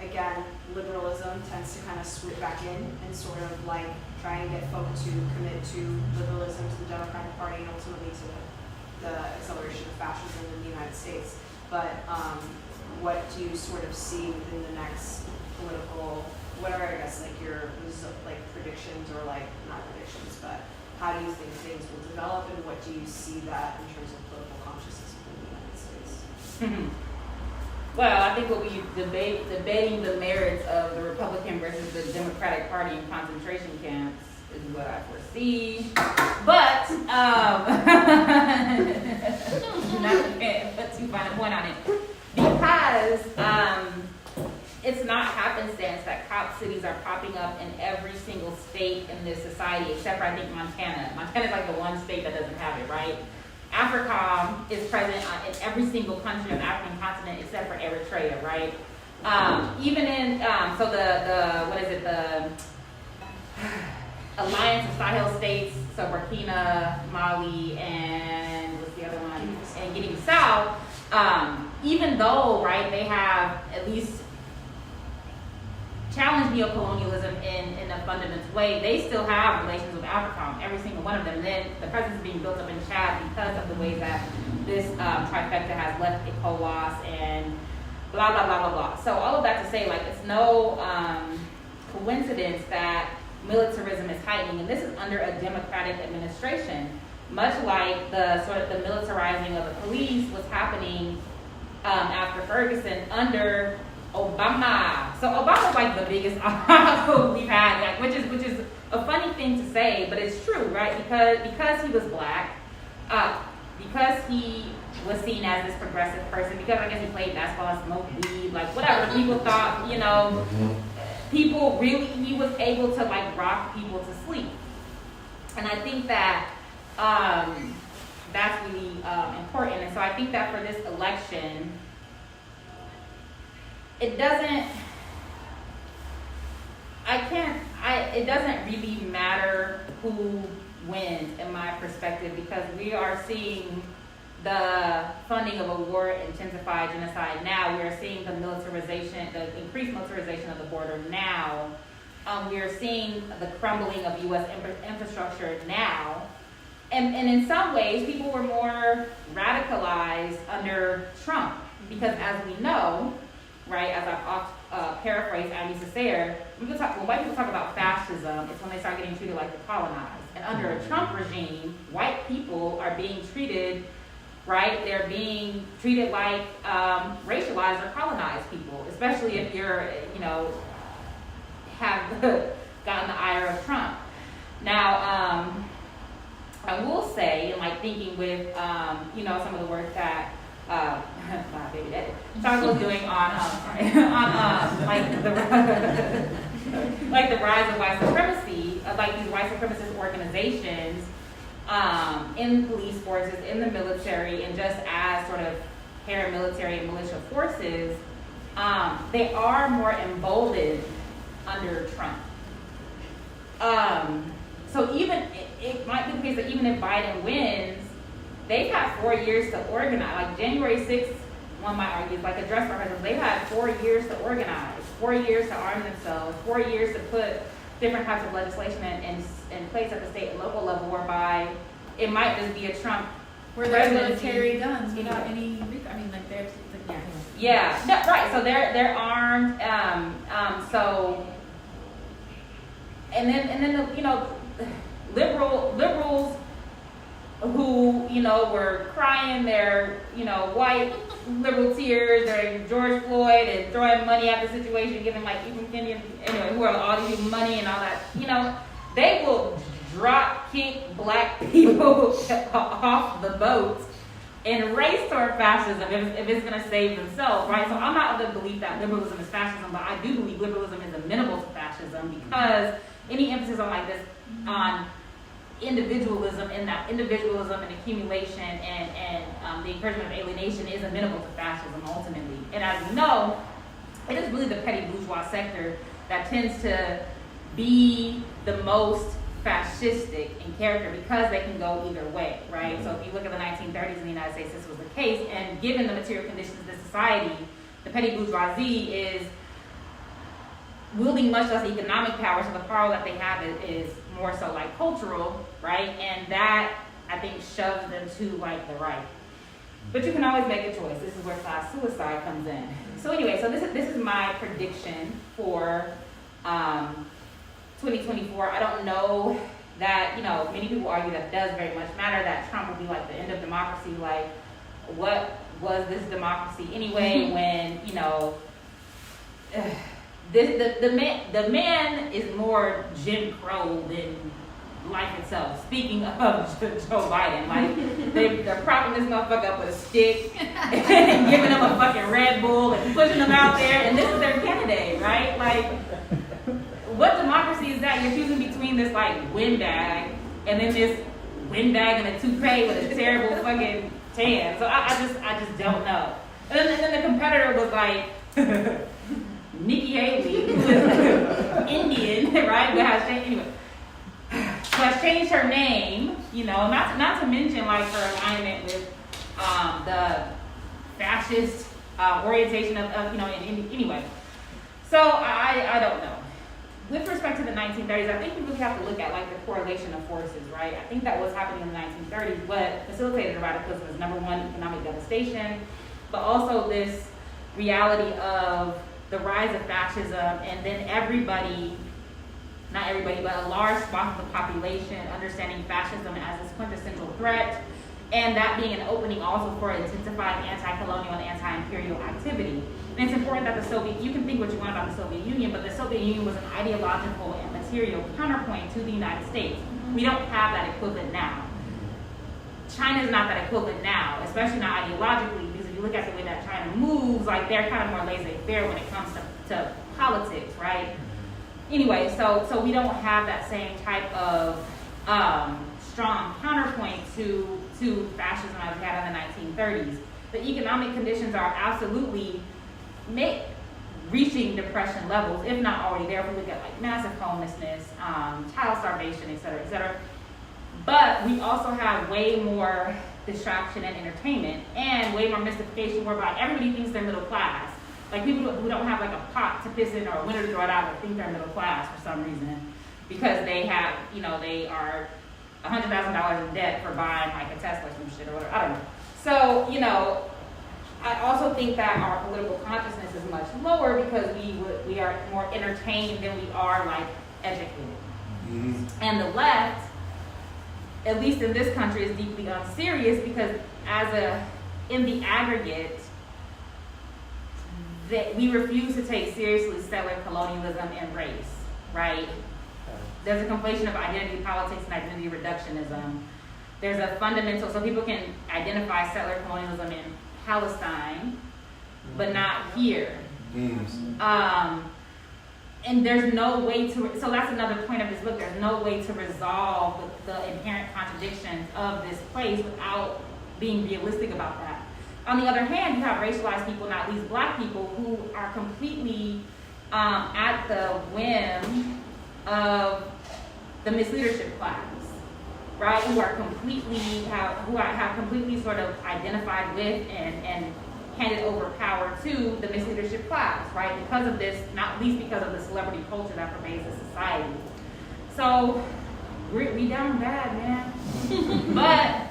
again, liberalism tends to kind of swoop back in and sort of like try and get folk to commit to liberalism, to the Democratic Party, and ultimately to the acceleration of fascism in the United States. But what do you sort of see within the next political, what are I guess like your like predictions, or like not predictions, but how do you think things will develop, and what do you see that in terms of political consciousness within the United States? Well, I think we'll be debating the merits of the Republican versus the Democratic Party in concentration camps is what I foresee. But not put too fine a point on it, because it's not happenstance that cop cities are popping up in every single state in this society, except for I think Montana. Montana's like the one state that doesn't have it, right? AFRICOM is present in every single country on the African continent except for Eritrea, right? Even in so the Alliance of Sahel States, so Burkina, Mali, and what's the other one? And Guinea-Bissau. Even though, right, they have at least challenged neocolonialism in a fundamental way, they still have relations with AFRICOM, every single one of them. And then the presence is being built up in Chad because of the ways that this trifecta has left ECOWAS and blah, blah, blah, blah, blah. So all of that to say, like, it's no coincidence that militarism is heightening, and this is under a democratic administration, much like the sort of the militarizing of the police was happening after Ferguson under Obama. So Obama's like the biggest we've had, like, which is a funny thing to say, but it's true, right? Because he was black, because he was seen as this progressive person, because I guess he played basketball and smoked weed, like whatever people thought, you know, people really, he was able to like rock people to sleep. And I think that that's really important. And so I think that for this election, it doesn't really matter who wins in my perspective, because we are seeing the funding of a war intensify genocide now. We are seeing the militarization, the increased militarization of the border now. We are seeing the crumbling of U.S. infrastructure now. And in some ways, people were more radicalized under Trump, because as we know, right, as I've oft paraphrased Andy Cessair, when white people talk about fascism, it's when they start getting treated like the colonized. And under a Trump regime, white people are being treated, right, they're being treated like racialized or colonized people, especially if you're, you know, have gotten the ire of Trump. Now, I will say, and like thinking with, you know, some of the work that my baby daddy Charles was doing on, like the like the rise of white supremacy, like these white supremacist organizations, in police forces, in the military, and just as sort of paramilitary and militia forces, they are more emboldened under Trump. So even, it might be the case that even if Biden wins, they've had 4 years to organize. Like January 6th, one might argue, is like a dress rehearsal. They've had 4 years to organize, 4 years to arm themselves, 4 years to put different types of legislation in place at the state and local level, whereby it might just be a Trump where there's presidency. military guns without any, I mean, like there's, Yeah, no, right. So they're armed. So, and then the, you know, liberals who, you know, were crying their, you know, white liberal tears during George Floyd and throwing money at the situation, giving like even Kenyan, anyway, who are all these money and all that, you know, they will drop kick black people off the boat and race toward fascism if it's going to save themselves, right? So I'm not of the belief that liberalism is fascism, but I do believe liberalism is amenable to fascism, because any emphasis on like this, on individualism, and that individualism and accumulation and the encouragement of alienation is amenable to fascism ultimately. And as we know, it is really the petty bourgeois sector that tends to be the most fascistic in character, because they can go either way, right? So if you look at the 1930s in the United States, this was the case, and given the material conditions of the society, the petty bourgeoisie is wielding much less economic power, so the power that they have is more so like cultural, right? And that, I think, shoves them to like the right. But you can always make a choice. This is where class suicide comes in. So anyway, so this is my prediction for 2024. I don't know that, you know, many people argue that it does very much matter, that Trump will be like the end of democracy. Like, what was this democracy anyway when, you know, the man is more Jim Crow than life itself. Speaking of Joe Biden, like they're propping this motherfucker up with a stick and giving him a fucking Red Bull and pushing him out there, and this is their candidate, right? Like, what democracy is that? You're choosing between this like windbag and then this windbag and a toupee with a terrible fucking tan. So I just don't know. And then the competitor was like Nikki Haley, who is Indian, right? But has changed her name, you know, not to mention like her alignment with the fascist orientation of you know, anyway. So I don't know. With respect to the 1930s, I think we really have to look at like the correlation of forces, right? I think that what's happening in the 1930s, what facilitated radicalism is, number one, economic devastation, but also this reality of the rise of fascism, and then everybody, not everybody, but a large swath of the population understanding fascism as this quintessential threat, and that being an opening also for intensifying anti-colonial and anti-imperial activity. And it's important that the Soviet, you can think what you want about the Soviet Union, but the Soviet Union was an ideological and material counterpoint to the United States. We don't have that equivalent now. China is not that equivalent now, especially not ideologically, because if you look at the way that China moves, like they're kind of more laissez-faire when it comes to politics, right? Anyway, so we don't have that same type of strong counterpoint to fascism as we had in the 1930s. The economic conditions are absolutely reaching depression levels, if not already there. If we look at like massive homelessness, child starvation, et cetera, et cetera. But we also have way more distraction and entertainment, and way more mystification, whereby everybody thinks they're middle class. Like people who don't have like a pot to piss in or a window to throw it out, think they're middle class for some reason, because they have, you know, they are $100,000 in debt for buying like a Tesla or some shit or whatever. I don't know. So, you know, I also think that our political consciousness is much lower because we are more entertained than we are like educated. Mm-hmm. And the left, at least in this country, is deeply unserious because in the aggregate, that we refuse to take seriously settler colonialism and race. right? There's a conflation of identity politics and identity reductionism. There's a fundamental, so people can identify settler colonialism in Palestine, but not here. And there's no way to, so that's another point of this book, there's no way to resolve the inherent contradictions of this place without being realistic about that. On the other hand, you have racialized people, not least black people, who are completely at the whim of the misleadership class, right? Who have completely sort of identified with and handed over power to the misleadership class, right? Because of this, not least because of the celebrity culture that pervades the society. So we down bad, man. But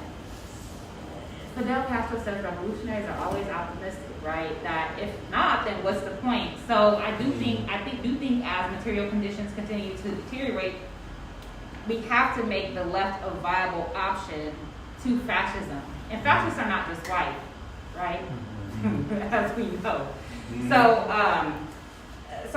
Fidel Castro says revolutionaries are always optimistic, right? That if not, then what's the point? So I do think as material conditions continue to deteriorate, we have to make the left a viable option to fascism. And fascists are not just white, right? As we know. So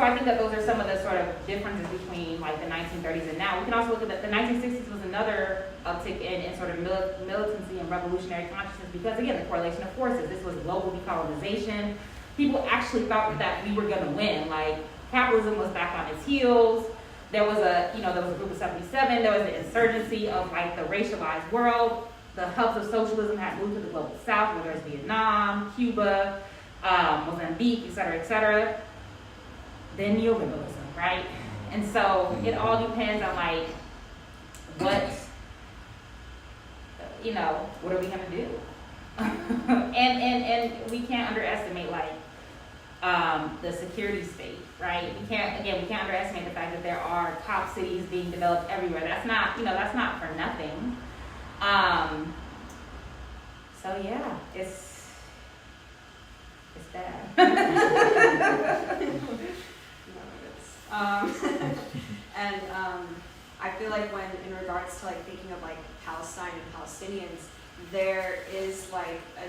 I think that those are some of the sort of differences between like the 1930s and now. We can also look at the 1960s was another uptick in sort of militancy and revolutionary consciousness because again, the correlation of forces. This was global decolonization. People actually thought that we were gonna win. Like capitalism was back on its heels. There was a group of 77, there was the insurgency of like the racialized world. The hubs of socialism had moved to the global south, whether it's Vietnam, Cuba, Mozambique, et cetera, then neoliberalism, right? And so it all depends on like what are we gonna do? and we can't underestimate like the security state, right? We can't underestimate the fact that there are top cities being developed everywhere. That's not for nothing. So yeah, it's bad. I feel like when in regards to like thinking of like Palestine and Palestinians, there is like a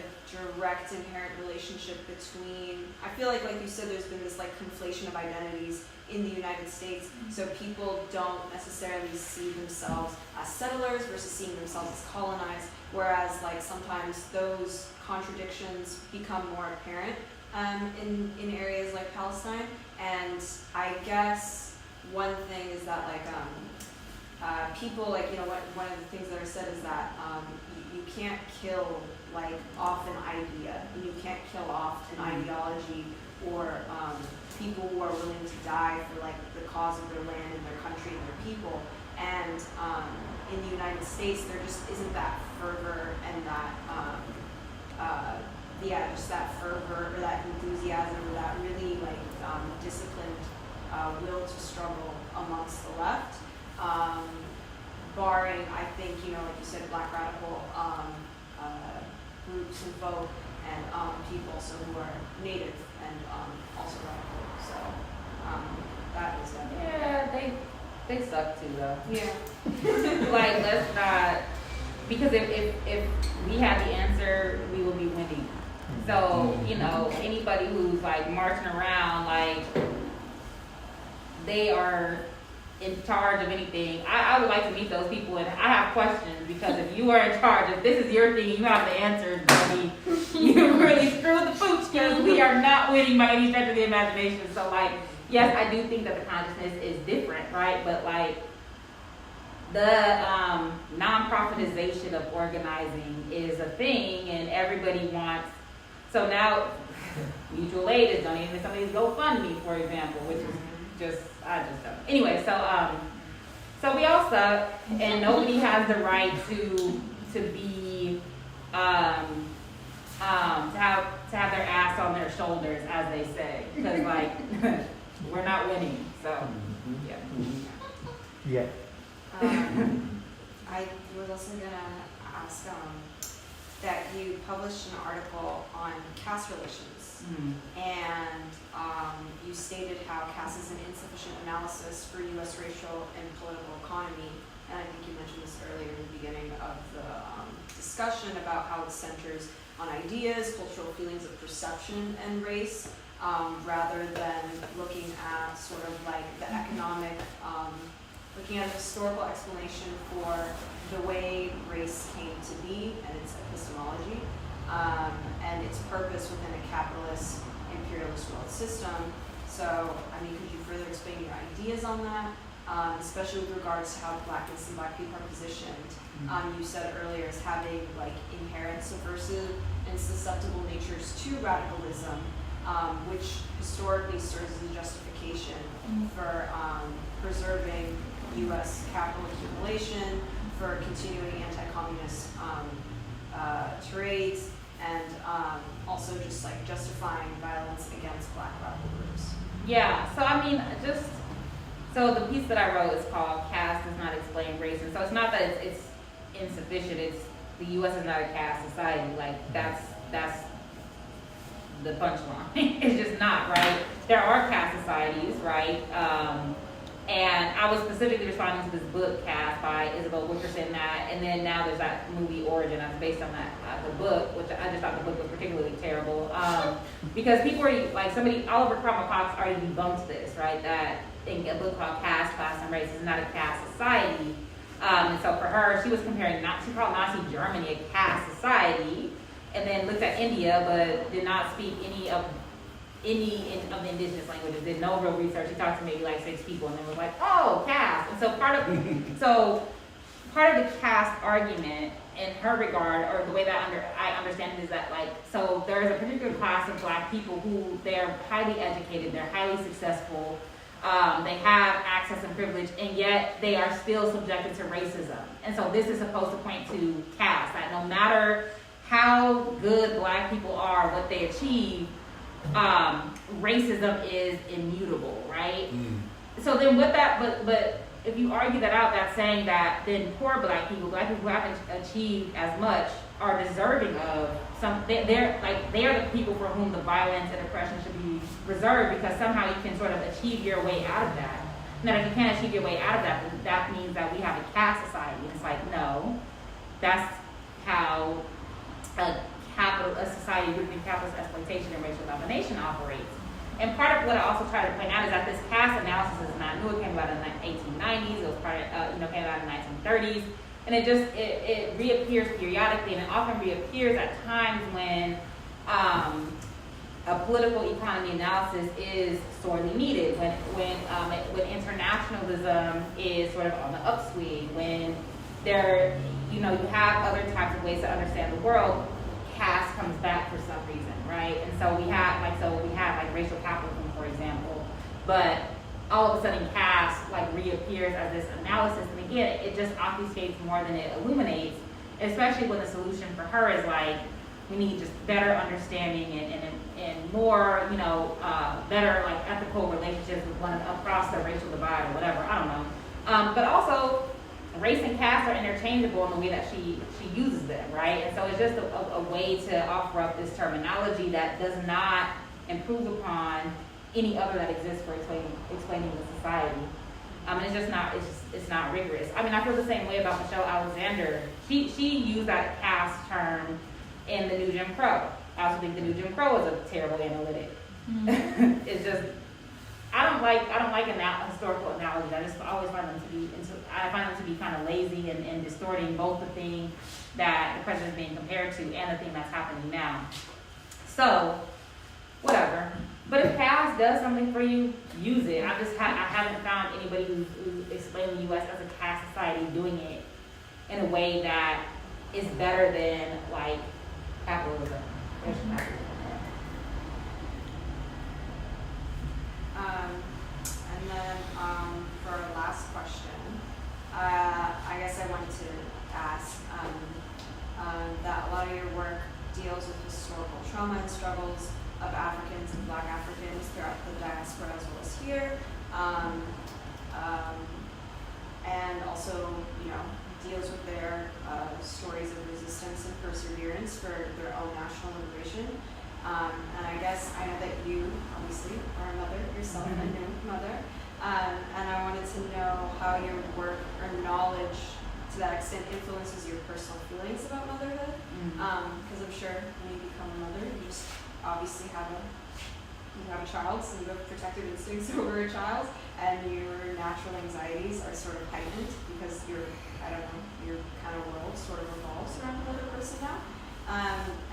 direct inherent relationship between, I feel like you said, there's been this like conflation of identities in the United States, so people don't necessarily see themselves as settlers versus seeing themselves as colonized, whereas like sometimes those contradictions become more apparent in areas like Palestine. And I guess one thing is that like people like one of the things that are said is that you can't kill like off an idea, and you can't kill off an ideology or people who are willing to die for like the cause of their land and their country and their people. And in the United States, there just isn't that fervor and that just that fervor or that enthusiasm or that really like disciplined will to struggle amongst the left. Barring, I think, like you said, black radical groups and folk and people also who are native and also radical. So that is that. Yeah, they suck too though. Yeah. Like let's not, because if we had the answer, we will be winning. So anybody who's like marching around like they are in charge of anything, I would like to meet those people, and I have questions, because if you are in charge, if this is your thing, you have the answers, buddy, you really screwed the pooch, because we are not winning by any stretch of the imagination. So like, yes, I do think that the consciousness is different, right? But like the non-profitization of organizing is a thing, and everybody wants, so now mutual aid is donating to somebody's GoFundMe, for example, which is I just don't. Anyway, so we all suck, and nobody has the right to be to have their ass on their shoulders, as they say, because like we're not winning. So yeah. I was also gonna ask that you published an article on caste relations. And you stated how caste is an insufficient analysis for U.S. racial and political economy. And I think you mentioned this earlier in the beginning of the discussion about how it centers on ideas, cultural feelings of perception, and race. rather than looking at sort of like the economic, looking at a historical explanation for the way race came to be and its epistemology, and its purpose within a capitalist, imperialist world system. So, I mean, could you further explain your ideas on that, especially with regards to how blackness and black people are positioned? You said earlier as having like inherent subversive and susceptible natures to radicalism, which historically serves as a justification for preserving U.S. capital accumulation, for continuing anti-communist trades, and also just like justifying violence against black radical groups. Yeah, so I mean, so the piece that I wrote is called Caste Does Not Explain Race, and so it's not that it's insufficient, it's the U.S. is not a caste society, like that's the punchline. It's just not, right? There are caste societies, right? And I was specifically responding to this book, Caste, by Isabel Wilkerson, and then now there's that movie Origin that's based on that the book, which I just thought the book was particularly terrible, because people are like Oliver Cromwell Cox already debunked this, right? That in a book called Caste, Class, and Race is not a caste society, and so for her, she was comparing she called Nazi Germany a caste society, and then looked at India, but did not speak any of the indigenous languages, did no real research. She talked to maybe like 6 people and then was like, oh, caste. And so part of the caste argument in her regard, or the way that I understand it, is that like, so there's a particular class of black people who they're highly educated, they're highly successful, they have access and privilege, and yet they are still subjected to racism. And so this is supposed to point to caste, that no matter how good black people are, what they achieve, racism is immutable, right? So then with that, but if you argue that out, that's saying that then poor black people who haven't achieved as much, are deserving of they are the people for whom the violence and oppression should be reserved, because somehow you can sort of achieve your way out of that. And that if you can't achieve your way out of that, then that means that we have a caste society. And it's like, no, that's how a society rooted in capitalist exploitation and racial domination operates. And part of what I also try to point out is that this caste analysis is not new. It came about in the 1890s. It was came about in the 1930s, and it reappears periodically, and it often reappears at times when a political economy analysis is sorely needed. When internationalism is sort of on the upswing, when you have other types of ways to understand the world. Caste comes back for some reason, right? And so we have racial capitalism, for example, but all of a sudden caste reappears as this analysis, and again, it just obfuscates more than it illuminates, especially when the solution for her is we need just better understanding and more, better ethical relationships with one across the racial divide or whatever. I don't know, but also race and caste are interchangeable in the way that she uses them, right? And so it's just a way to offer up this terminology that does not improve upon any other that exists for explaining the society. It's just not, it's not rigorous. I mean, I feel the same way about Michelle Alexander. She used that caste term in the New Jim Crow. I also think the New Jim Crow is a terrible analytic. Mm-hmm. It's just, I don't like historical analogies. I just always find them to be kind of lazy and distorting both the thing that the president is being compared to and the thing that's happening now. So, whatever. But if caste does something for you, use it. I haven't found anybody who's explaining the U.S. as a caste society doing it in a way that is better than capitalism. And then for our last question, I guess I wanted to ask that a lot of your work deals with historical trauma and struggles of Africans and Black Africans throughout the diaspora as well as here, and also, deals with their stories of resistance and perseverance for their own national liberation. And I guess I know that you obviously are a mother yourself, a new mother, and I wanted to know how your work or knowledge to that extent influences your personal feelings about motherhood, because I'm sure when you become a mother, you just obviously have a you have a child, so you have protective instincts over a child, and your natural anxieties are sort of heightened because your kind of world sort of revolves around another person now.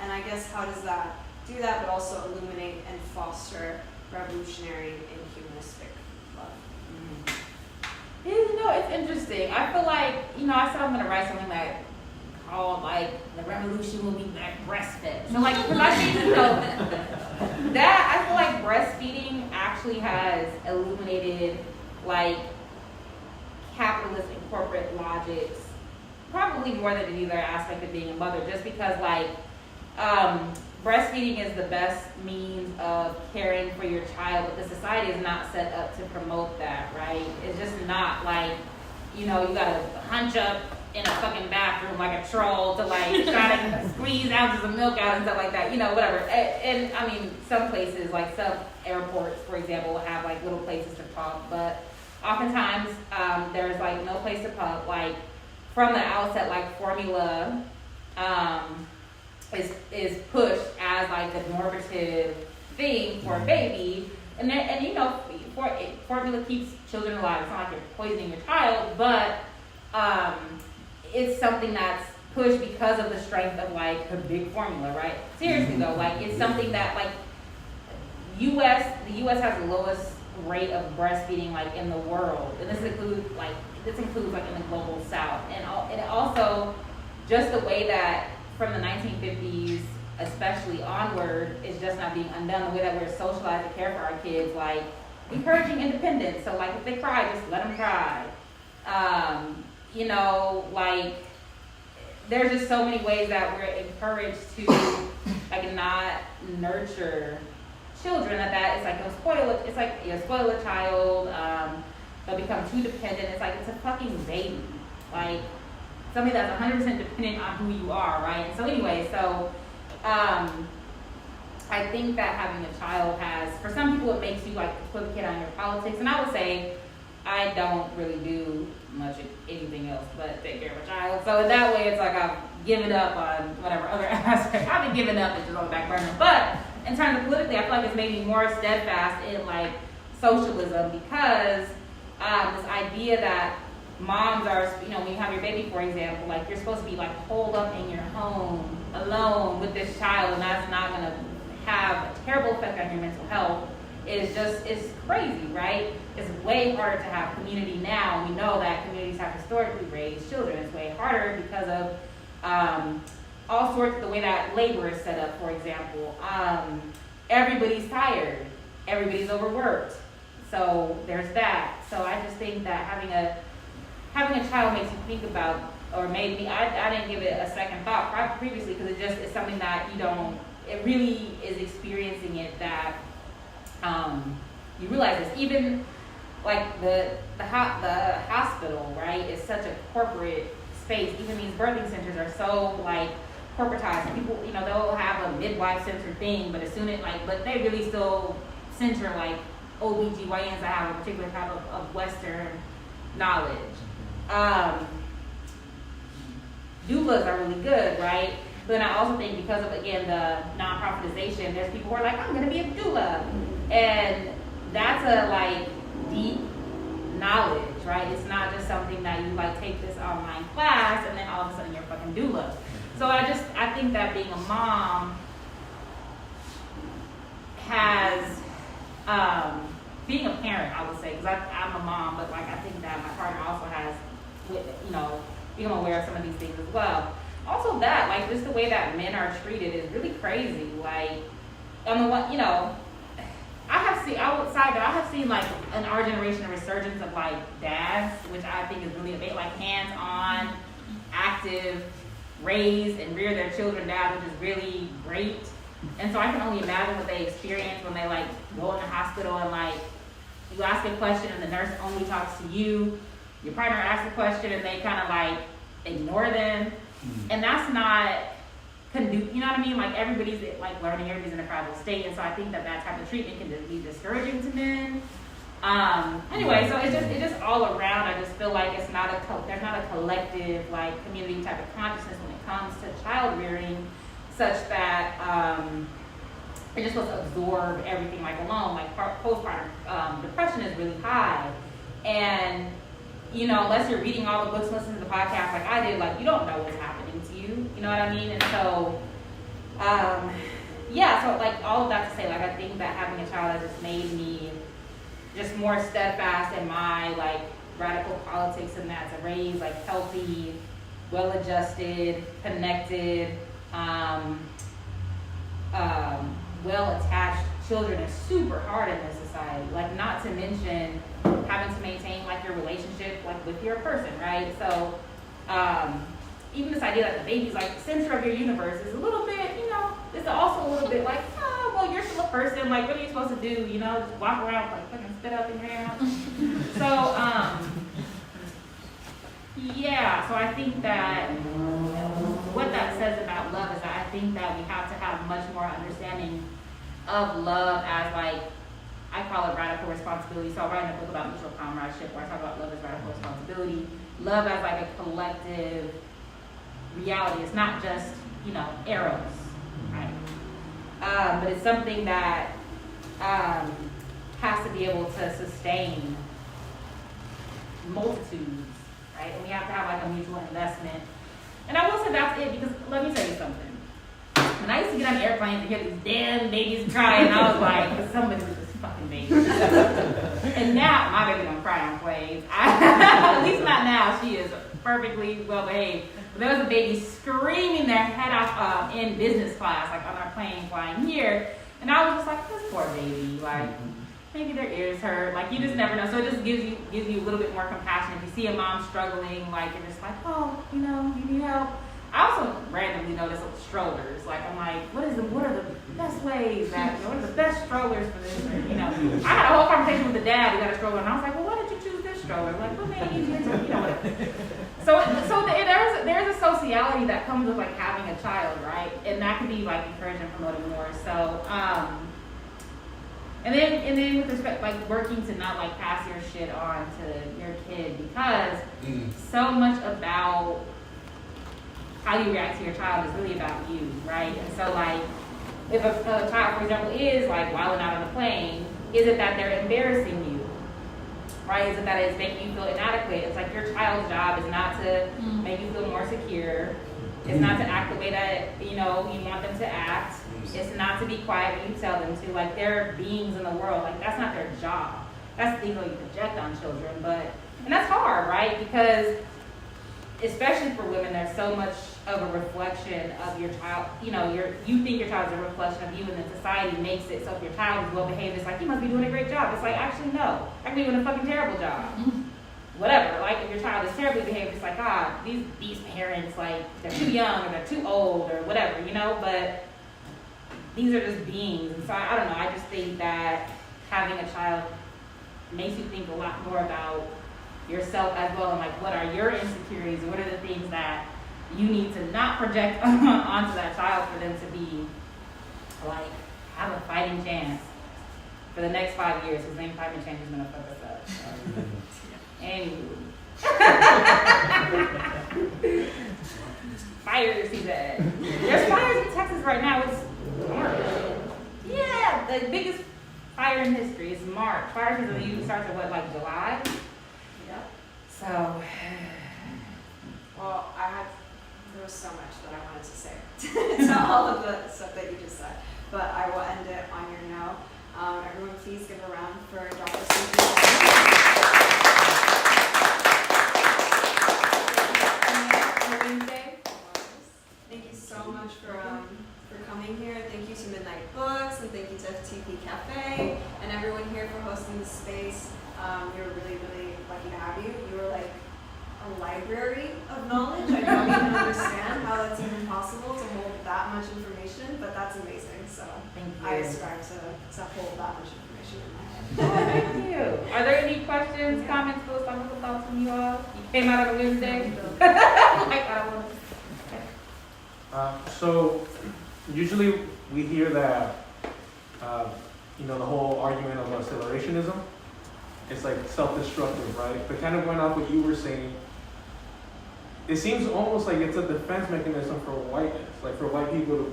And I guess how does that do that, but also illuminate and foster revolutionary and humanistic love? It's interesting. I feel like, I said I'm going to write something that called, like, the revolution will be breastfed. So, like, because I think, that, I feel like breastfeeding actually has illuminated, like, capitalist and corporate logics, probably more than any other aspect of being a mother, just because, like, breastfeeding is the best means of caring for your child, but the society is not set up to promote that, right? It's just not like, you gotta hunch up in a fucking bathroom like a troll to like try to squeeze ounces of milk out and stuff like that, whatever. And I mean, some places, like some airports, for example, will have like little places to pump, but oftentimes there's like no place to pump. Like from the outset, like formula is pushed as like the normative thing for a baby, and formula keeps children alive. It's not like you're poisoning your child, but it's something that's pushed because of the strength of like a big formula, right? Seriously though, like it's something that like the U.S. has the lowest rate of breastfeeding like in the world, and this includes like in the global South, and also just the way that from the 1950s especially onward is just not being undone. The way that we're socialized to care for our kids, like encouraging independence. So like if they cry, just let them cry. Like there's just so many ways that we're encouraged to like not nurture children. That it's like you spoil a child. They'll become too dependent. It's like it's a fucking baby, like something that's 100% dependent on who you are, right? And so anyway, I think that having a child has, for some people, it makes you like equivocate on your politics, and I would say I don't really do much of anything else but take care of a child. So in that way, it's like I've given up on whatever other aspect. I haven't given up, it's just on the back burner. But in terms of politically, I feel like it's made me more steadfast in like socialism, because this idea that moms are, when you have your baby, for example, like you're supposed to be like holed up in your home alone with this child, and that's not going to have a terrible effect on your mental health. It's crazy, right? It's way harder to have community now. We know that communities have historically raised children. It's way harder because of all sorts of the way that labor is set up, for example. Everybody's tired. Everybody's overworked. So there's that. So I just think that having a child makes you think about, or made me, I didn't give it a second thought previously, because it's something that it really is experiencing it that you realize this. Even like the hospital, right, is such a corporate space. Even these birthing centers are so like corporatized. People, they'll have a midwife center thing, but but they really still center like OBGYNs that have a particular type of Western knowledge. Doulas are really good, right? But then I also think because of, again, the non-profitization, there's people who are like, I'm going to be a doula. And that's a, like, deep knowledge, right? It's not just something that you, like, take this online class and then all of a sudden you're a fucking doula. So I think that being a mom has, being a parent, I would say, because I'm a mom, but, like, I think that my partner also has, become aware of some of these things as well. Also that, like, just the way that men are treated is really crazy. Like, on the one, I have seen like in our generation a resurgence of like dads, which I think is really amazing, like hands-on, active, raise and rear their children down, which is really great. And so I can only imagine what they experience when they like go in the hospital and like you ask a question and the nurse only talks to you. Your partner asks a question and they kind of like ignore them. And that's not you know what I mean? Like everybody's like learning, everybody's in a fragile state, and so I think that type of treatment can be discouraging to men. Anyway, so it's just all around. I just feel like there's not a collective like community type of consciousness when it comes to child rearing, such that you're just supposed to absorb everything like alone. Like postpartum depression is really high, and you know, unless you're reading all the books, listening to the podcast like I did, like you don't know what's happening to you. You know what I mean? And so, yeah. So like all of that to say, like I think that having a child has just made me just more steadfast in my like radical politics, and that to raise like healthy, well-adjusted, connected, well-attached children is super hard in this society. Like, not to mention having to maintain like your relationship like with your person, right? So even this idea that the baby's like the center of your universe is a little bit, you know, it's also a little bit like, oh, well, you're still a person. Like, what are you supposed to do? You know, just walk around like fucking spit up in your hand. So yeah, so I think that what that says about love is that I think that we have to have much more understanding of love as like, I call it radical responsibility. So I'm writing a book about mutual comradeship where I talk about love as radical responsibility. Love as like a collective reality. It's not just, you know, arrows, right? But it's something that has to be able to sustain multitudes, right? And we have to have like a mutual investment. And I will say that's it, because let me tell you something. When I used to get on airplanes and hear these damn babies crying, I was like, somebody with this fucking baby. And now, my baby don't cry on planes. At least not now. She is perfectly well behaved. But there was a baby screaming their head off in business class, like on our plane flying here. And I was just like, this poor baby. Like, maybe their ears hurt. Like, you just never know. So it just gives you a little bit more compassion. If you see a mom struggling, like, you're just like, oh, you know, you need help. I also randomly notice with strollers. Like, I'm like, what are the best ways that, what are the best strollers for this? Or, you know, I had a whole conversation with the dad who got a stroller, and I was like, well, why did you choose this stroller? Like, what made it easier to, you know, whatever. So there's a sociality that comes with like having a child, right? And that can be like encouraged and promoted more. So, and then with respect, like working to not like pass your shit on to your kid, because so much about how you react to your child is really about you, right? And so like, if a child, for example, is like wilding out on a plane, is it that they're embarrassing you, right? Is it that it's making you feel inadequate? It's like your child's job is not to make you feel more secure. It's not to act the way that, you know, you want them to act. It's not to be quiet when you tell them to. Like, they're beings in the world. Like, that's not their job. That's the thing that you project on children. And that's hard, right? Because especially for women, there's so much of a reflection of your child. You know, you think your child is a reflection of you, and then society makes it so if your child is well behaved, it's like, you must be doing a great job. It's like, actually, no. I could be doing a fucking terrible job. Whatever. Like, if your child is terribly behaved, it's like, these parents, like, they're too young, or they're too old, or whatever, you know? But these are just beings. And so I don't know, I just think that having a child makes you think a lot more about yourself as well, and like, what are your insecurities, and what are the things that you need to not project onto that child for them to be like, have a fighting chance for the next 5 years, because then climate change is gonna fuck us up. So. Anywho. Fires, he said. There's fires in Texas right now. It's March. Yeah, the biggest fire in history is March. Fire season usually starts at what, like July? Yep. So. Well, there was so much that I wanted to say to all of the stuff that you just said, but I will end it on your note. Everyone, please give a round for Dr. Susan. Thank you so much for coming here. Thank you to Midnight Books, and thank you to FTP Cafe, and everyone here for hosting this space. We were really, really lucky to have you. You were like a library of knowledge. I don't even understand how that's even possible to hold that much information, but that's amazing. So Thank you. I aspire to hold that much information in my head. Oh, thank you. Are there any questions, comments, philosophical thoughts from you all? You came out on a Wednesday? Like, I don't want to. So usually we hear that, the whole argument of accelerationism. It's like self-destructive, right? But kind of going off what you were saying, it seems almost like it's a defense mechanism for whiteness. like for white people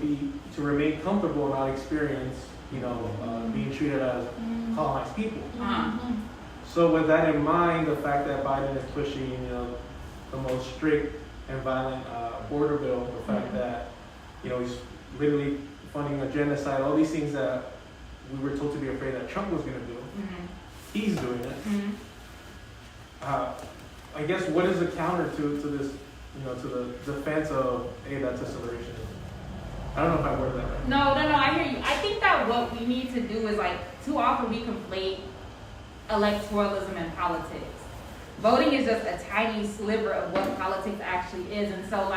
to remain comfortable and not experience, being treated as colonized people. So with that in mind, the fact that Biden is pushing, the most strict and violent border bill, the fact that, he's literally funding a genocide, all these things that we were told to be afraid that Trump was going to do, he's doing it. I guess what is the counter to this, to the defense of, hey, that's acceleration? I don't know if I worded that right. No, I hear you. I think that what we need to do is too often we conflate electoralism and politics. Voting is just a tiny sliver of what politics actually is, and so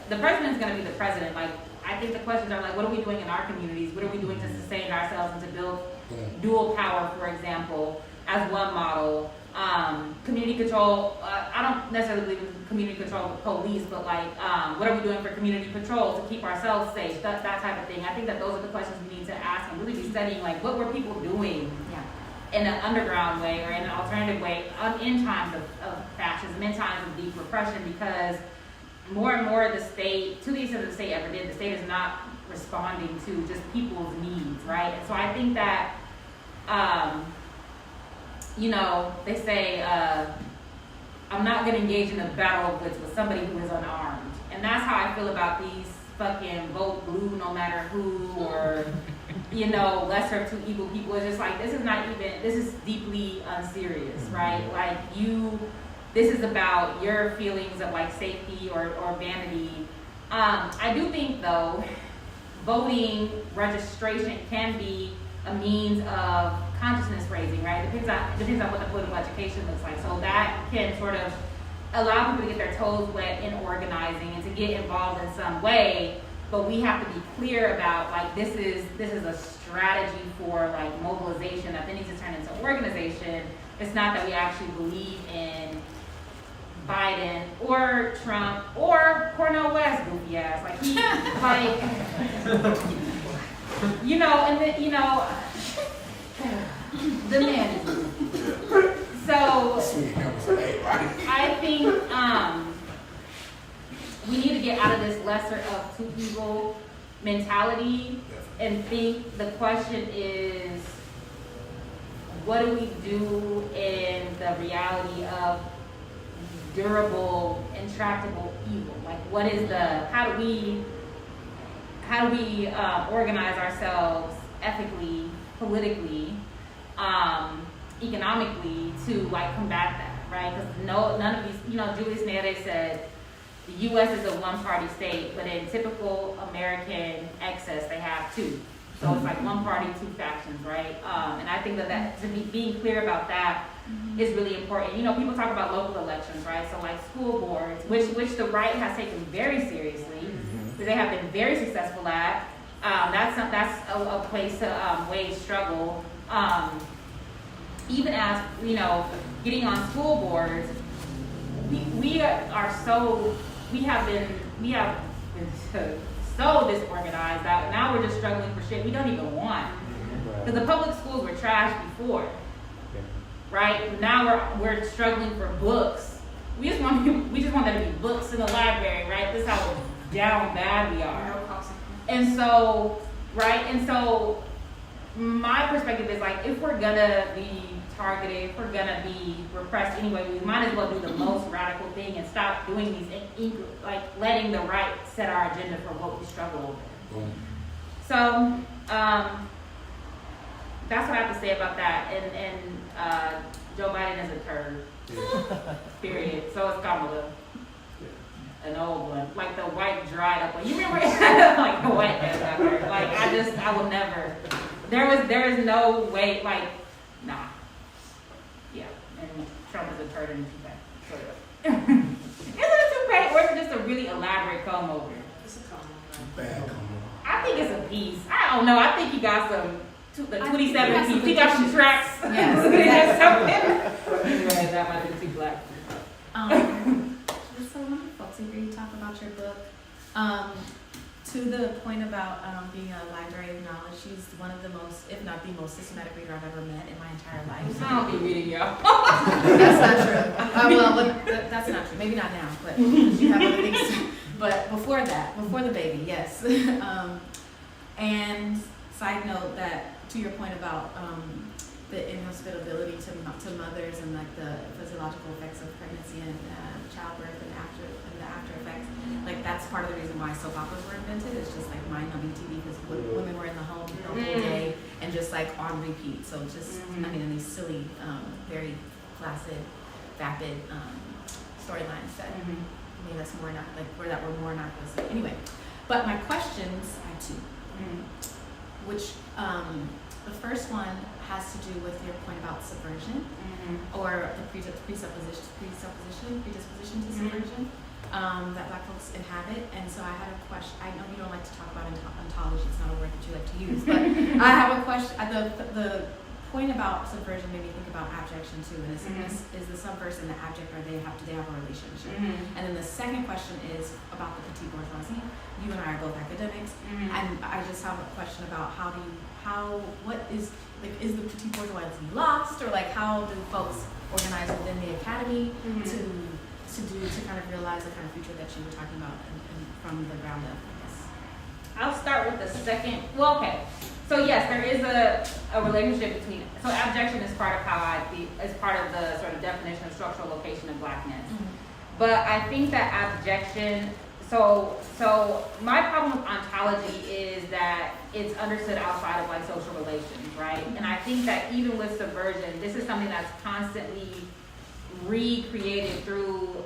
the president's gonna be the president. I think the questions are what are we doing in our communities? What are we doing to sustain ourselves and to build dual power, for example, as one model? Community control, I don't necessarily believe in community control with police, but what are we doing for community patrol to keep ourselves safe, that type of thing. I think that those are the questions we need to ask and really be studying, what were people doing in an underground way or in an alternative way in times of fascism, in times of deep repression, because more and more the state, to the extent the state ever did, the state is not responding to just people's needs, right? And so I think that they say, I'm not going to engage in a battle of wits with somebody who is unarmed. And that's how I feel about these fucking vote blue no matter who, or, lesser of two evil people. It's just this is deeply unserious, right? This is about your feelings of safety or vanity. I do think though, voting registration can be a means of consciousness raising, right? Depends on what the political education looks like. So that can sort of allow people to get their toes wet in organizing and to get involved in some way. But we have to be clear about this is a strategy for mobilization that then needs to turn into organization. It's not that we actually believe in Biden or Trump or Cornel West goofy ass. The man is so I think we need to get out of this lesser of two evil mentality and think the question is, what do we do in the reality of durable, intractable evil? What is how do we organize ourselves ethically, politically, economically to combat that, right? Because none of these, Julius Nyerere said the U.S. is a one-party state, but in typical American excess, they have two. So it's one party, two factions, right? And I think that to be being clear about that is really important. People talk about local elections, right? So school boards, which the right has taken very seriously, they have been very successful at. That's a place to wage struggle. Even as getting on school boards, we have been so disorganized that now we're just struggling for shit we don't even want. Because the public schools were trash before, right? Now we're struggling for books. We just want there to be books in the library, right? This is how down bad we are. And so, right? And so my perspective is if we're gonna be targeted, if we're gonna be repressed anyway, we might as well do the most radical thing and stop doing these, letting the right set our agenda for what we struggle over. So, that's what I have to say about that. And Joe Biden is a turd. Period. So is Kamala. An old one, the white dried up one. You remember the white ass? I will never. There is no way. Nah. Yeah, and Trump is a turd in a toupee. Is it a toupee or is it just a really elaborate comb over? It's a comb over. Bad comb over. I think it's a piece. I don't know. I think he got some. The 27 piece. He got some tracks. Yes. Anyway, that might be too black. It's so wonderful to hear you talk about your book. To the point about being a library of knowledge, she's one of the most, if not the most systematic reader I've ever met in my entire life. I don't be reading y'all. That's not true. That's not true. Maybe not now, but you have other things. But before that, before the baby, yes. And side note that to your point about the inhospitability to mothers and like the physiological effects of pregnancy and childbirth and the after effects, like that's part of the reason why soap operas were invented. It's just like mind-numbing TV because women were in the home the whole day and just like on repeat. So just I mean, in these silly, very placid, vapid storylines that made us more not like where that were more narcosis. Anyway, but my questions I had two, which the first one has to do with your point about subversion or the predisposition to subversion that Black folks inhabit. And so I had a question. I know you don't like to talk about ontology; it's not a word that you like to use, but I have a question. The point about subversion made me think about abjection too. And is the subversive and the abject, do they have a relationship? And then the second question is about the petite bourgeoisie. You and I are both academics, and I just have a question about is the petite bourgeoisie lost, or like how do folks organize within the academy to kind of realize the kind of future that you were talking about and from the ground up? Yes. I'll start with the second. Well, okay. So yes, there is a relationship between. So abjection is part of is part of the sort of definition of structural location of Blackness. But I think that abjection. So my problem with ontology is that it's understood outside of like social relations, right? And I think that even with subversion, this is something that's constantly recreated through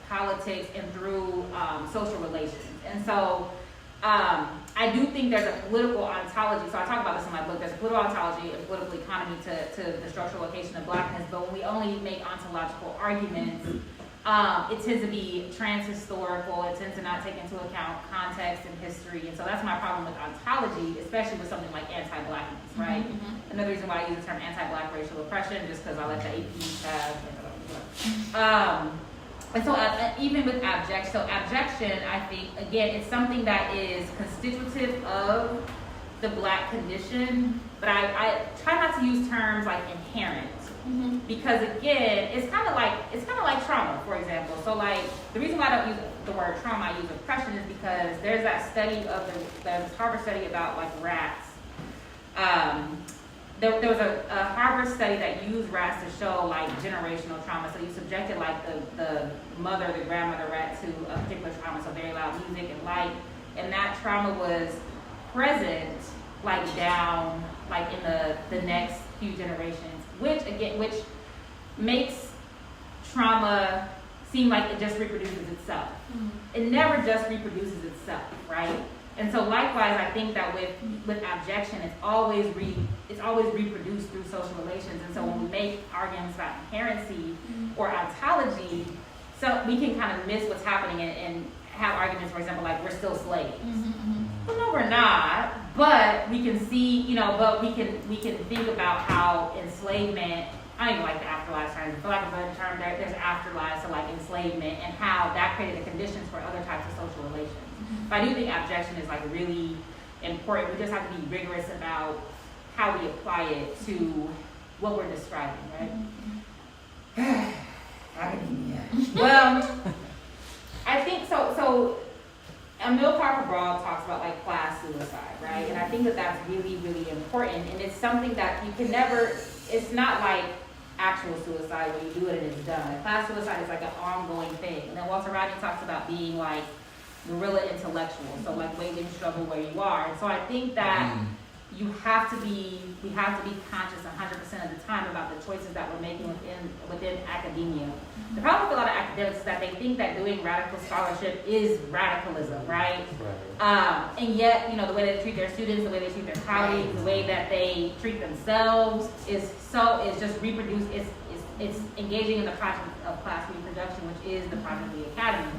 politics and through social relations. And so I do think there's a political ontology. So I talk about this in my book. There's a political ontology and political economy to the structural location of Blackness. But when we only make ontological arguments, it tends to be trans-historical. It tends to not take into account context and history. And so that's my problem with ontology, especially with something like anti-Blackness, right? Another reason why I use the term anti-Black racial oppression, just because I let the APs have. And so even with abjection, I think, again, it's something that is constitutive of the Black condition, but I try not to use terms like inherent. Because again, it's kind of like trauma, for example. So like the reason why I don't use the word trauma, I use oppression, is because there's that study of the Harvard study about like rats. There was a Harvard study that used rats to show like generational trauma. So you subjected like the grandmother rat to a particular trauma, so very loud music and light, and that trauma was present like down like in the next few generations. Which makes trauma seem like it just reproduces itself. It never just reproduces itself, right? And so likewise, I think that with abjection, it's always reproduced through social relations. And so when we make arguments about inherency or ontology, so we can kind of miss what's happening and have arguments, for example, like we're still slaves. Well, no, we're not. But we can see, but we can think about how enslavement, I don't even like the afterlife term, for lack of a better term, there's afterlife, so like enslavement, and how that created the conditions for other types of social relations. But I do think abjection is like really important. We just have to be rigorous about how we apply it to what we're describing, right? Academia. Well, I think so. Emil Parker-Broad talks about like class suicide, right? And I think that that's really, really important. And it's something that you can never, it's not like actual suicide where you do it and it's done. Class suicide is like an ongoing thing. And then Walter Rodney talks about being like guerrilla intellectual. So like waging struggle where you are. And so I think that we have to be conscious 100% of the time about the choices that we're making within academia. The problem with a lot of academics is that they think that doing radical scholarship is radicalism, right? And yet, the way they treat their students, the way they treat their colleagues, the way that they treat themselves is just reproduce. It's engaging in the project of class reproduction, which is the project of the academy,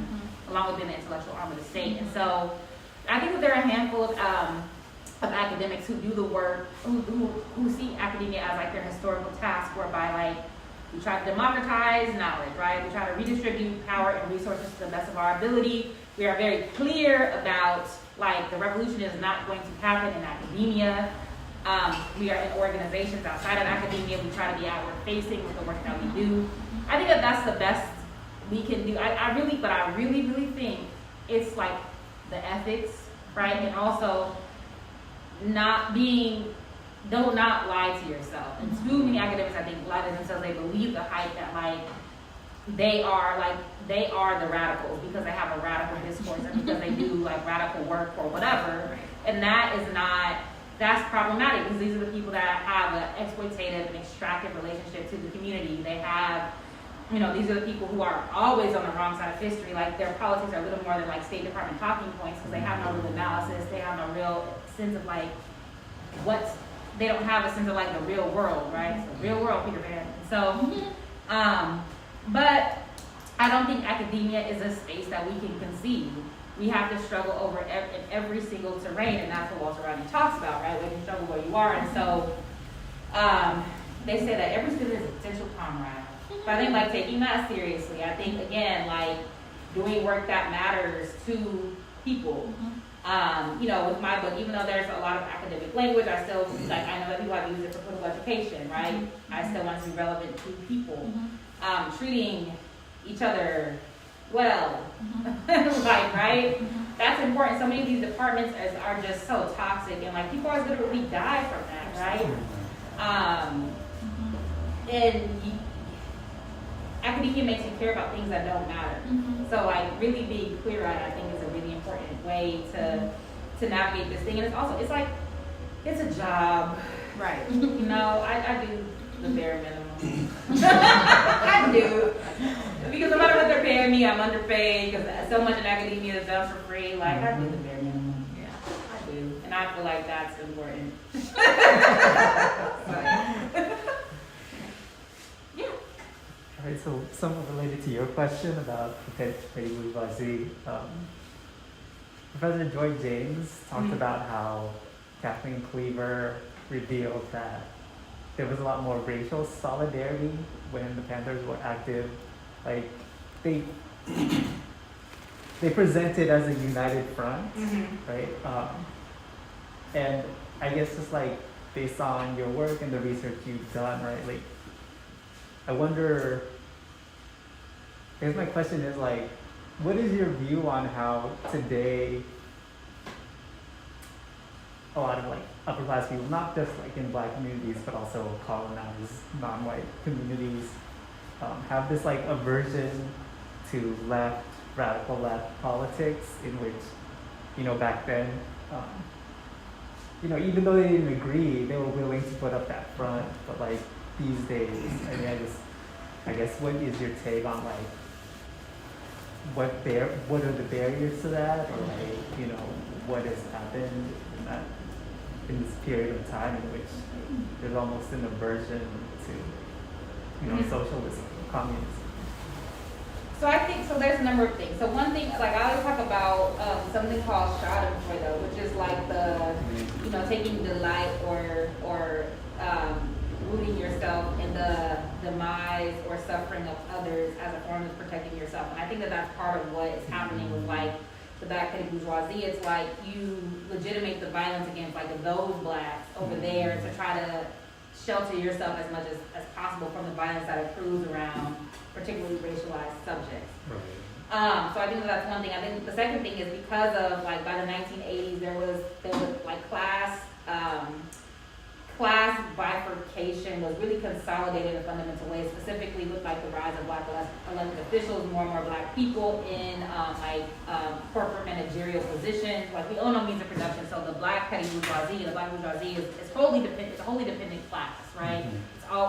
along with the intellectual arm of the state. And so, I think that there are a handful of academics who do the work, who see academia as like their historical task, whereby like we try to democratize knowledge, right? We try to redistribute power and resources to the best of our ability. We are very clear about like the revolution is not going to happen in academia. We are in organizations outside of academia. We try to be outward facing with the work that we do. I think that that's the best we can do. I really think it's like the ethics, right? And also don't lie to yourself. And too many academics, I think, lie to themselves. They believe the hype that they are the radicals because they have a radical discourse and because they do like radical work or whatever. And that's problematic because these are the people that have an exploitative and extractive relationship to the community. They have, these are the people who are always on the wrong side of history. Like their politics are a little more than like State Department talking points because they have no real analysis. They have no real sense of like they don't have a sense of like the real world, right? It's the real world, Peter Pan. So, but I don't think academia is a space that we can conceive. We have to struggle over in every single terrain, and that's what Walter Rodney talks about, right? We can struggle where you are, and so they say that every student is a potential comrade. So I think like taking that seriously. I think again like doing work that matters to people. With my book, even though there's a lot of academic language, I still I know that people have used it for political education, right? I still want to be relevant to people. Treating each other well, right? That's important. So many of these departments are just so toxic, and like people are literally die from that, right? Academia makes you care about things that don't matter. So like really being clear on it, I think is a really important way to navigate this thing. And it's a job, right? I do the bare minimum. I do. Because no matter what they're paying me, I'm underpaid because so much in academia is done for free. Like, I do the bare minimum. Yeah, I do. And I feel like that's important. Yeah. All right, so somewhat related to your question about petty bourgeoisie, Professor Joy James talked about how Kathleen Cleaver revealed that there was a lot more racial solidarity when the Panthers were active. Like they presented as a united front, right? And I guess just like based on your work and the research you've done, right? Like I wonder. I guess my question is like, what is your view on how today a lot of like upper class people, not just like in Black communities, but also colonized non-white communities, have this like aversion to radical left politics in which, back then, even though they didn't agree, they were willing to put up that front. But like these days, I guess what is your take on like, what are the barriers to that, or like, what has happened in this period of time in which there's almost an aversion to, socialism, communism? So I think, there's a number of things. So one thing, like I always talk about something called Schadenfreude, which is like the, taking delight or rooting yourself in the demise or suffering of others as a form of protecting yourself. And I think that that's part of what is happening with like the Black petty bourgeoisie. It's like you legitimate the violence against like those Blacks over there to try to shelter yourself as much as possible from the violence that accrues around particularly racialized subjects. Right. So I think that's one thing. I think the second thing is because of like by the 1980s there was like class bifurcation was really consolidated in a fundamental way, specifically with like the rise of Black elected officials, more and more Black people in corporate managerial positions. Like we own no means of production, so the Black petty bourgeoisie, the Black bourgeoisie is wholly dependent. It's a wholly dependent class, right?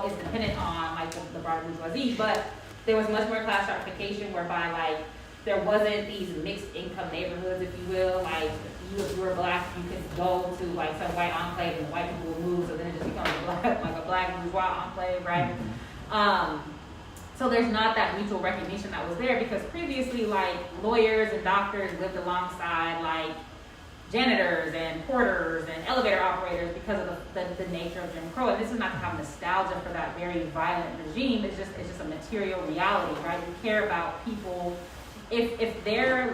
It's dependent on like the broader bourgeoisie, but there was much more class stratification whereby like there wasn't these mixed income neighborhoods, if you will. Like if you were Black, you could go to like some white enclave and the white people would move, so then it just becomes a Black bourgeois enclave, right? So there's not that mutual recognition that was there because previously like lawyers and doctors lived alongside like janitors and porters and elevator operators because of the nature of Jim Crow. And this is not to have nostalgia for that very violent regime. It's just a material reality, right? You care about people if their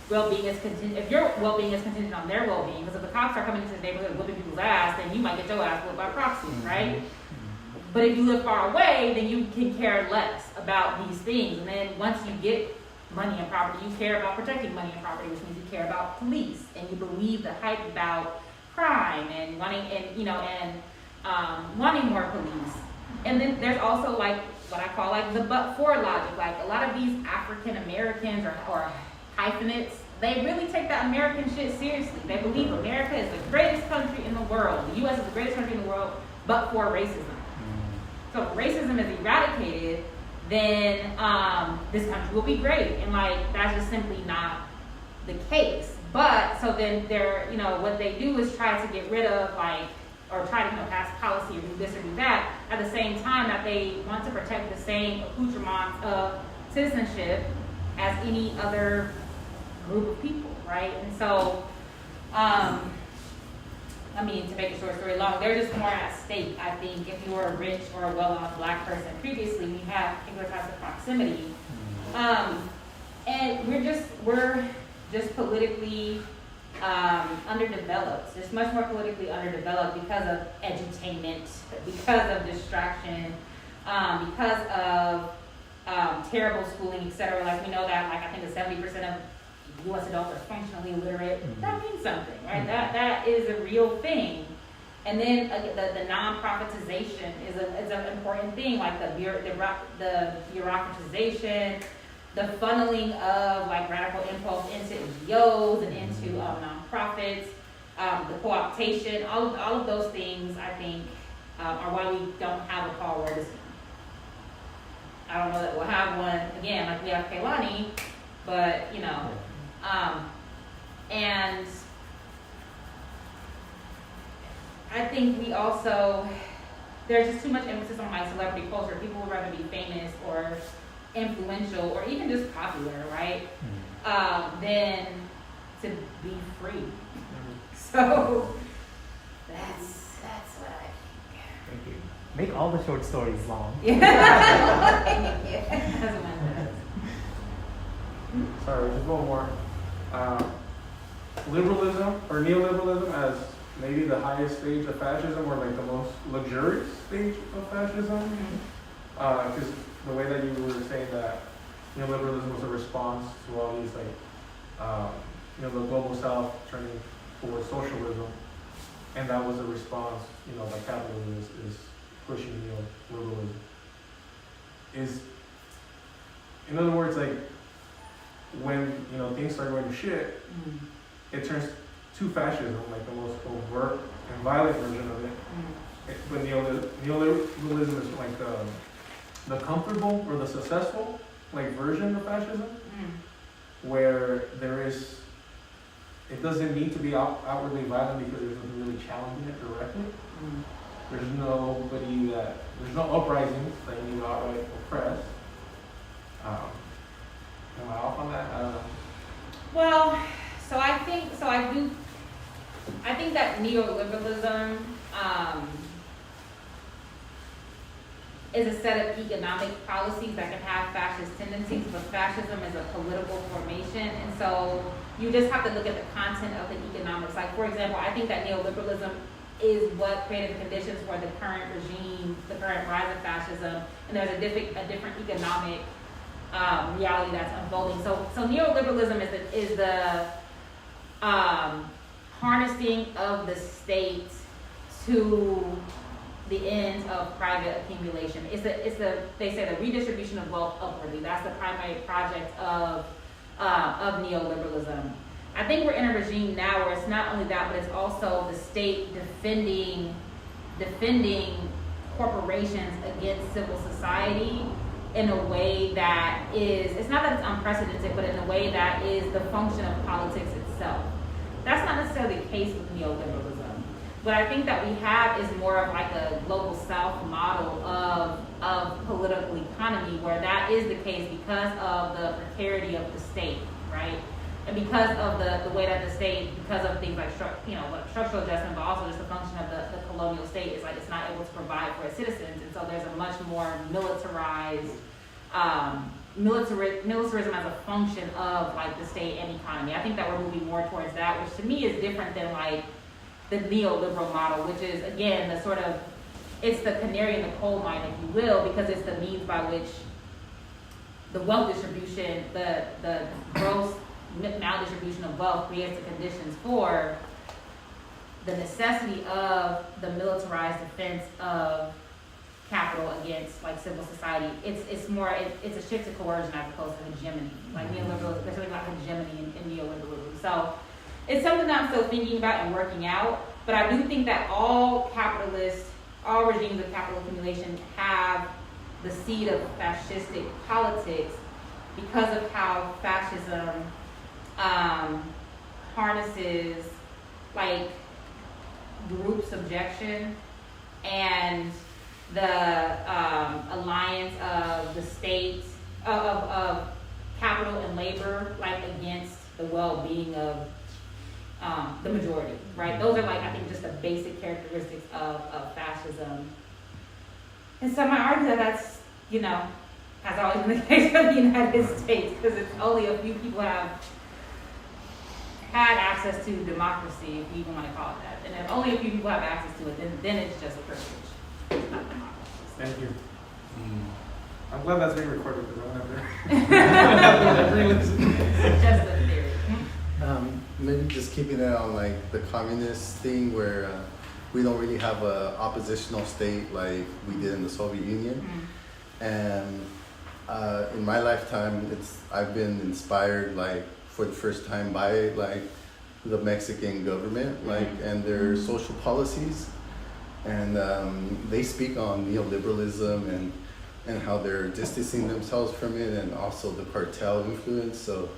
well-being is contingent, if your well-being is contingent on their well-being, because if the cops are coming into the neighborhood whipping people's ass, then you might get your ass whipped by proxy, right? But if you live far away, then you can care less about these things. And then once you get money and property. You care about protecting money and property, which means you care about police, and you believe the hype about crime and wanting more police. And then there's also like what I call like the but-for logic. Like a lot of these African Americans or hyphenates, they really take that American shit seriously. They believe America is the greatest country in the world. The U.S. is the greatest country in the world, but for racism. So if racism is eradicated, then this country will be great. And like that's just simply not the case. But so then they're, what they do is try to get rid of or try to pass policy or do this or do that at the same time that they want to protect the same accoutrements of citizenship as any other group of people, right? And so, to make a short story long, there's just more at stake, I think, if you're a rich or a well-off Black person. Previously, we have particular types of proximity. And we're just politically underdeveloped. It's much more politically underdeveloped because of edutainment, because of distraction, because of terrible schooling, etc. Like we know that, I think 70% of U.S. adults are functionally illiterate. That means something, right? That is a real thing. And then the non-profitization is an important thing, like the bureaucratization, the funneling of radical impulse into NGOs and into nonprofits, the co-optation, all of those things, I think, are why we don't have a Paul Robeson. I don't know that we'll have one again, like we have Kehlani, but and I think we also, there's just too much emphasis on celebrity culture. People would rather be famous or influential or even just popular, right? Than to be free. So that's what I think. Thank you. Make all the short stories long. Sorry, just one more. Liberalism or neoliberalism as maybe the highest stage of fascism or the most luxurious stage of fascism. Because the way that you were saying that neoliberalism was a response to all these the global south turning towards socialism, and that was a response, that capitalism is pushing neoliberalism. Is, in other words, when things start going to shit, it turns to fascism, the most overt and violent version of it. But neoliberalism is the comfortable or the successful version of fascism, where it doesn't need to be outwardly violent because there's nothing really challenging it directly. There's no uprisings that you outright oppress. Am I off on that? I don't know. Well, I think that neoliberalism is a set of economic policies that can have fascist tendencies, but fascism is a political formation, and so you just have to look at the content of the economics. For example, I think that neoliberalism is what created the conditions for the current regime, the current rise of fascism, and there's a different economic reality that's unfolding. So neoliberalism is the harnessing of the state to the ends of private accumulation. They say the redistribution of wealth upwardly. That's the primary project of neoliberalism. I think we're in a regime now where it's not only that, but it's also the state defending corporations against civil society in a way that it's not that it's unprecedented, but in a way that is the function of politics itself. That's not necessarily the case with neoliberalism. What I think that we have is more of a global south model of political economy, where that is the case because of the precarity of the state, right? And because of the way that the state, because of things like structural adjustment, but also just the function of the colonial state, is it's not able to provide for its citizens, and so there's a much more militarized militarism as a function of the state and economy. I think that we're moving more towards that, which to me is different than the neoliberal model, which is again it's the canary in the coal mine, if you will, because it's the means by which the wealth distribution, the gross maldistribution of wealth creates the conditions for the necessity of the militarized defense of capital against like civil society. It's a shift to coercion as opposed to hegemony. Like neoliberalism, there's something about hegemony in neoliberalism. So it's something that I'm still thinking about and working out. But I do think that all regimes of capital accumulation have the seed of fascistic politics because of how fascism harnesses like group subjection and the alliance of the state of capital and labor like against the well-being of the majority, right? Those are like I think just the basic characteristics of fascism. And some might argue that that's has always been the case for the United States because it's only a few people have had access to democracy, if you even want to call it that. And if only a few people have access to it, then it's just privilege. It's not democracy. Thank you. I'm glad that's being recorded because I want to It's just a theory. Maybe just keeping it on like the communist thing where we don't really have a oppositional state like we did in the Soviet Union. And in my lifetime, I've been inspired like for the first time by like the Mexican government, like and their social policies, and they speak on neoliberalism and how they're distancing themselves from it, and also the cartel influence. So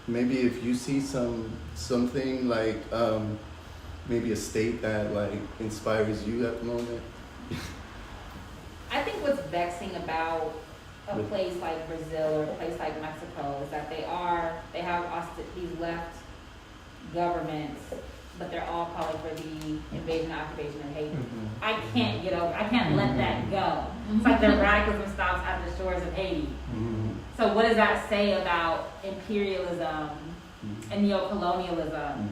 maybe if you see something like maybe a state that like inspires you at the moment. I think what's vexing about a place like Brazil or a place like Mexico is that they have these left governments, but they're all calling for the invasion and occupation of Haiti. I can't let that go. It's like their radicalism stops at the shores of Haiti. So what does that say about imperialism and neocolonialism,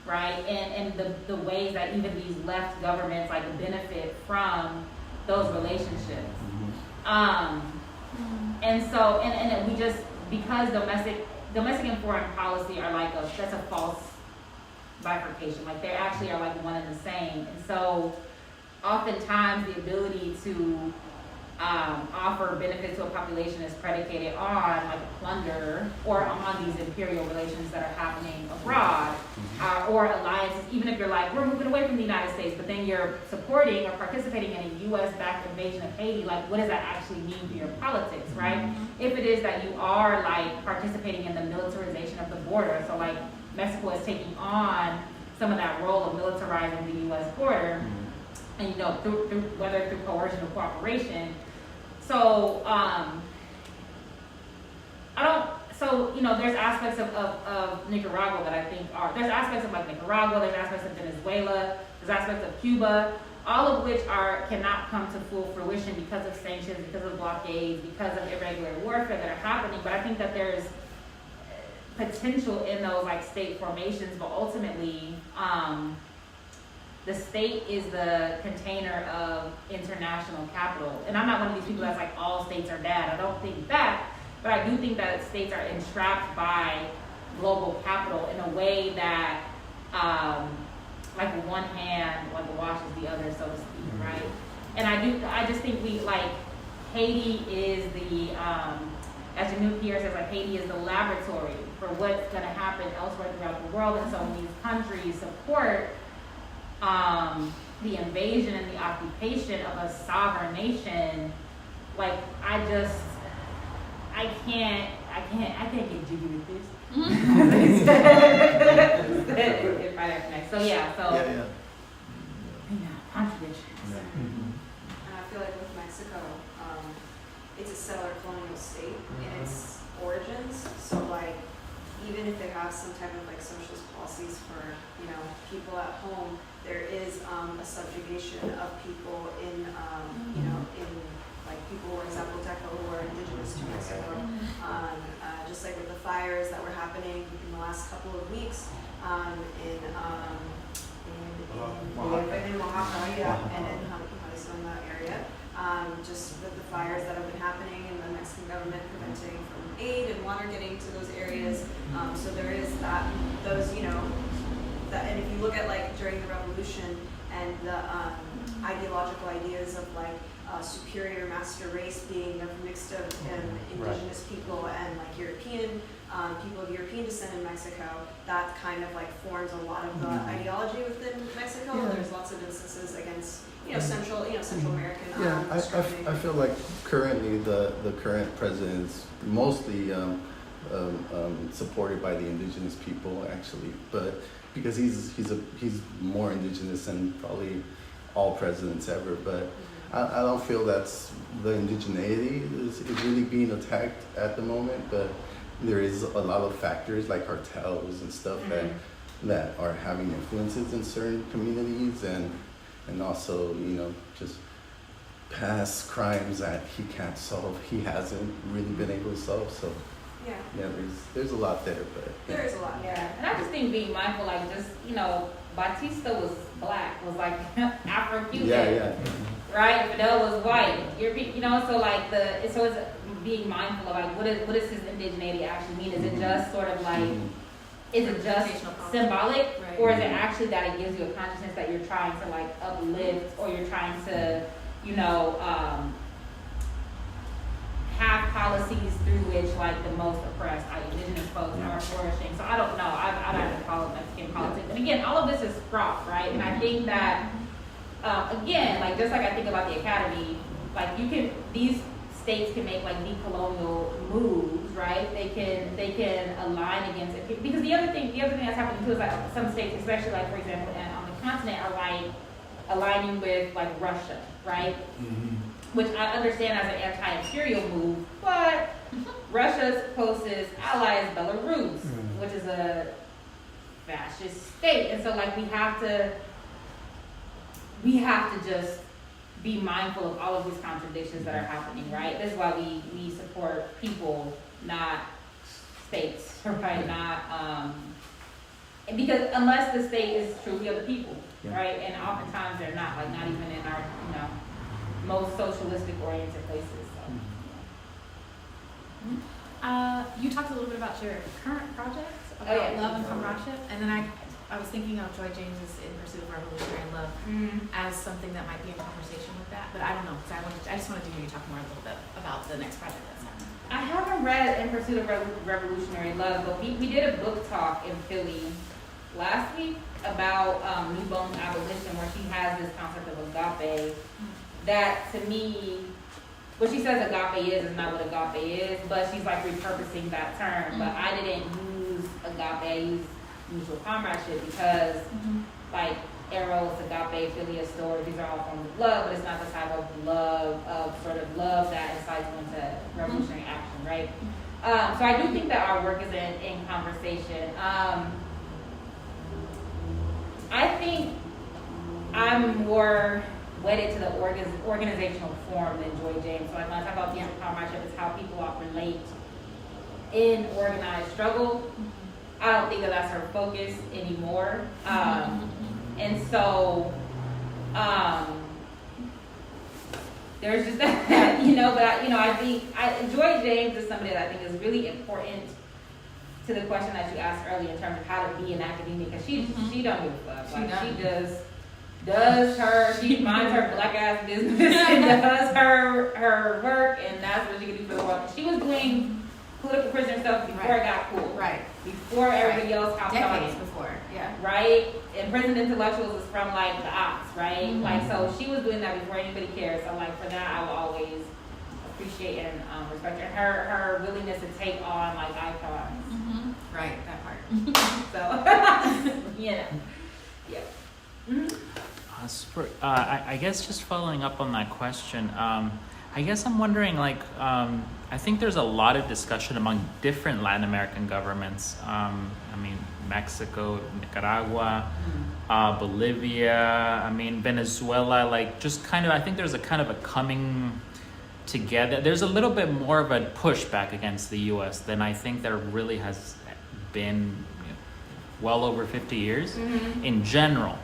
right? And the ways that even these left governments like benefit from those relationships. And so, and we just, because domestic and foreign policy are like that's a false bifurcation. Like they actually are like one and the same. And so oftentimes the ability to offer benefit to a population is predicated on like a plunder or on these imperial relations that are happening abroad, or alliances, even if you're like, we're moving away from the United States, but then you're supporting or participating in a US-backed invasion of Haiti, like what does that actually mean for your politics, right? If it is that you are like participating in the militarization of the border, so like Mexico is taking on some of that role of militarizing the US border, and through whether through coercion or cooperation. So there's aspects of Nicaragua that I think there's aspects of like Nicaragua, there's aspects of Venezuela, there's aspects of Cuba, all of which cannot come to full fruition because of sanctions, because of blockades, because of irregular warfare that are happening. But I think that there's potential in those like state formations, but ultimately the state is the container of international capital. And I'm not one of these people that's like all states are bad. I don't think that, but I do think that states are entrapped by global capital in a way that like one hand like washes the other, so to speak, right? And I just think we like Haiti is the as Janine Pierre says, like Haiti is the laboratory for what's going to happen elsewhere throughout the world. And so when these countries support the invasion and the occupation of a sovereign nation, like I can't get jiggy with this. So yeah. Contradictions. And I feel like with Mexico, it's a settler colonial state in its origins. So like, even if they have some type of like socialist policies for people at home, there is a subjugation of people in like people, for example, who are indigenous to Mexico. Just like with the fires that were happening in the last couple of weeks in Oaxaca, and in that area. Just with the fires that have been happening in the Mexican government preventing from aid and water getting to those areas. So there is that, those, you know, that, and if you look at like during the revolution and the ideological ideas of like superior master race being a mix of indigenous people and like European people of European descent in Mexico, that kind of like forms a lot of the ideology within Mexico. Yeah. There's lots of instances against Central American. Yeah, I feel like currently the current president is mostly supported by the indigenous people actually, but because he's more indigenous than probably all presidents ever, but I don't feel that's the indigeneity is really being attacked at the moment, but there is a lot of factors like cartels and stuff that are having influences in certain communities and also, you know, just past crimes that he can't solve, he hasn't really been able to solve, so yeah, there's a lot there, but there is a lot. Yeah, and I just think being mindful, like just, you know, Batista was black, was like Afro-Cuban. Yeah. Right? Fidel was white. You know, so like so it's being mindful of like what does his indigeneity actually mean? Is it just sort of like, is it just symbolic, or is it actually that it gives you a consciousness that you're trying to like uplift, or you're trying to, you know, have policies through which like the most oppressed, like indigenous folks, are flourishing. So I don't know. I don't have to call it Mexican politics. And again, all of this is fraught, right? And I think that again, like just like I think about the academy, like these states can make like decolonial moves, right? They can align against it, because the other thing that's happening too is like some states, especially like for example on the continent, are like aligning with like Russia, right? Which I understand as an anti-imperial move, but Russia's closest ally is Belarus, which is a fascist state, and so like we have to just be mindful of all of these contradictions that are happening, right? This is why we support people, not states, right? Not because unless the state is truly of the people, right? And oftentimes they're not, like not even in our, you know, most socialistic oriented places. So. You talked a little bit about your current project, about love and comradeship, and then I was thinking of Joy James's In Pursuit of Revolutionary Love as something that might be in conversation with that, but I don't know, because I just wanted to hear you talk more a little bit about the next project that's happening. I haven't read In Pursuit of Revolutionary Love, but we did a book talk in Philly last week about New Bones abolition, where she has this concept of agape that to me, what she says agape is not what agape is, but she's like repurposing that term. But I didn't use agape, I used mutual comradeship because like Eros, agape, philia, storge, these are all forms of love, but it's not the type of love, sort of love that incites you into revolutionary action, right? So I do think that our work is in conversation. I think I'm more wedded to the organizational form than Joy James. So like when I talk about mutual comradeship, it's how people relate in organized struggle. I don't think that that's her focus anymore. And so there's just that, you know, but I think Joy James is somebody that I think is really important to the question that you asked earlier in terms of how to be an academia, because she don't give a fuck. Like she minds her black ass business and does her work, and that's what she can do for the world. She was doing political prisoner stuff before it got cool. Right. Before everybody else hopped on it. Decades before, yeah. Right? Imprisoned intellectuals is from like the ops, right? Like so she was doing that before anybody cared. So like for that I will always appreciate and respect her. And her willingness to take on like icons. Right, that part. So you know. Yeah. Super. I guess just following up on that question, I guess I'm wondering, like, I think there's a lot of discussion among different Latin American governments. I mean, Mexico, Nicaragua, Bolivia, I mean, Venezuela, like just kind of, I think there's a kind of a coming together. There's a little bit more of a pushback against the U.S. than I think there really has been well over 50 years in general.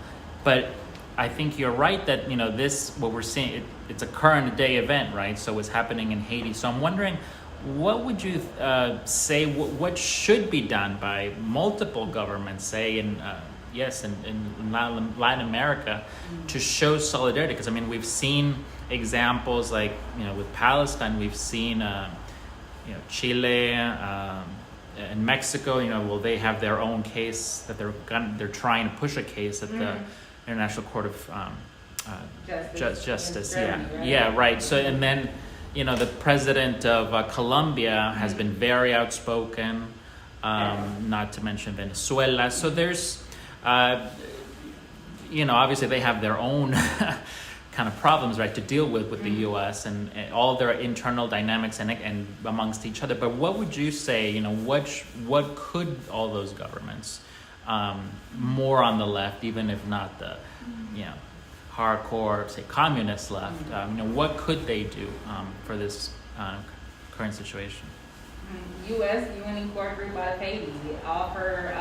But I think you're right that, you know, this, what we're seeing, it's a current day event, right? So it's happening in Haiti. So I'm wondering, what would you say, what should be done by multiple governments, say in Latin America, to show solidarity? Because I mean, we've seen examples like, you know, with Palestine, we've seen, you know, Chile and Mexico. You know, well, they have their own case that they're trying to push a case at the International Court of Justice. Germany, Yeah, right? yeah, right. So and then, you know, the president of Colombia has been very outspoken. Not to mention Venezuela. So there's, you know, obviously they have their own kind of problems, right, to deal with the U.S. and all their internal dynamics and amongst each other. But what would you say, you know, what could all those governments, more on the left, even if not the, you know, hardcore, say, communist left, you know, what could they do for this current situation? U.S. UN Court Group out of Haiti offer,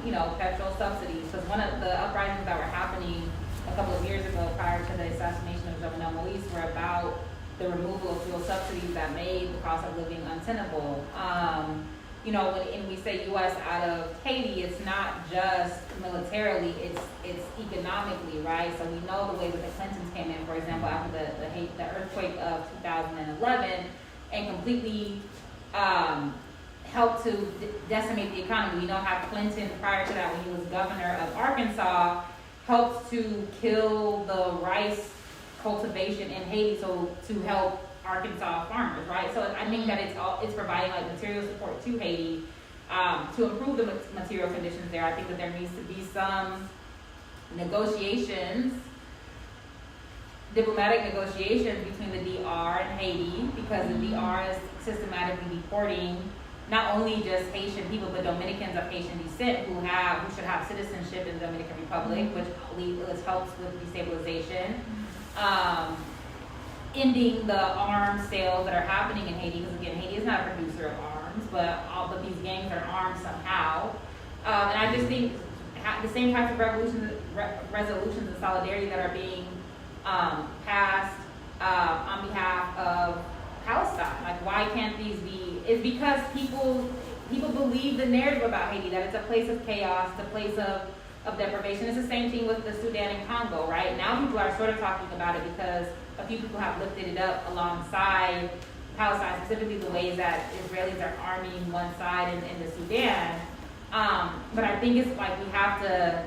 you know, petrol subsidies, because one of the uprisings that were happening a couple of years ago prior to the assassination of Jovenel Moise were about the removal of fuel subsidies that made the cost of living untenable. You know, when we say U.S. out of Haiti, it's not just militarily, it's economically, right? So we know the way that the Clintons came in, for example, after the earthquake of 2011, and completely helped to decimate the economy. We know how Clinton, prior to that, when he was governor of Arkansas, helped to kill the rice cultivation in Haiti, so to help Arkansas farmers, right? So I think that it's providing like material support to Haiti to improve the material conditions there. I think that there needs to be some negotiations, diplomatic negotiations between the DR and Haiti, because the DR is systematically deporting not only just Haitian people, but Dominicans of Haitian descent who should have citizenship in the Dominican Republic, which helps with destabilization. Ending the arms sales that are happening in Haiti, because again, Haiti is not a producer of arms, but these gangs are armed somehow. And I just think the same types of resolutions and solidarity that are being passed on behalf of Palestine. Like, why can't these be? It's because people believe the narrative about Haiti, that it's a place of chaos, it's a place of deprivation. It's the same thing with the Sudan and Congo, right? Now people are sort of talking about it because a few people have lifted it up alongside Palestine, specifically the ways that Israelis are arming one side in the Sudan. But I think it's like we have to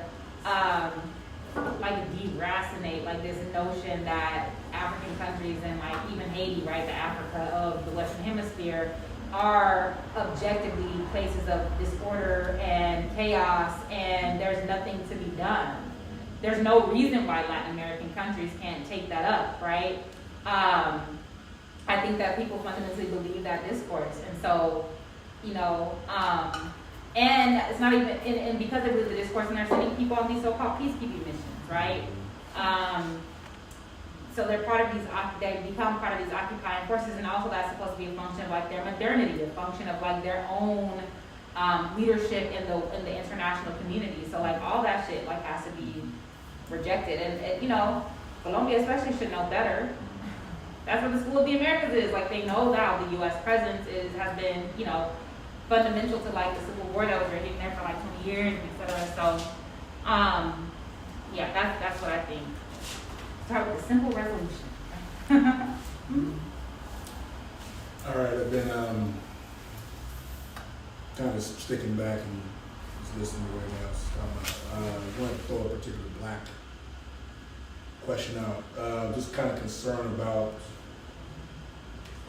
like deracinate like this notion that African countries and like even Haiti, right, the Africa of the Western Hemisphere, are objectively places of disorder and chaos, and there's nothing to be done. There's no reason why Latin American countries can't take that up, right? I think that people fundamentally believe that discourse, and so, you know, and it's not even, and because they believe the discourse, and they're sending people on these so-called peacekeeping missions, right? So they're part of these, they become part of these occupying forces, and also that's supposed to be a function of like their modernity, a function of like their own leadership in the international community. So like all that shit like has to be rejected, and you know, Colombia especially should know better. That's what the School of the Americas is. Like they know how the U.S. presence has been, you know, fundamental to like the Civil War that was raging there for like 20 years, etc. So, yeah, that's what I think. Start with a simple resolution. All right, I've been kind of sticking back and just listening to everything else talking about. I want to throw a particular black question out. Just kind of concerned about,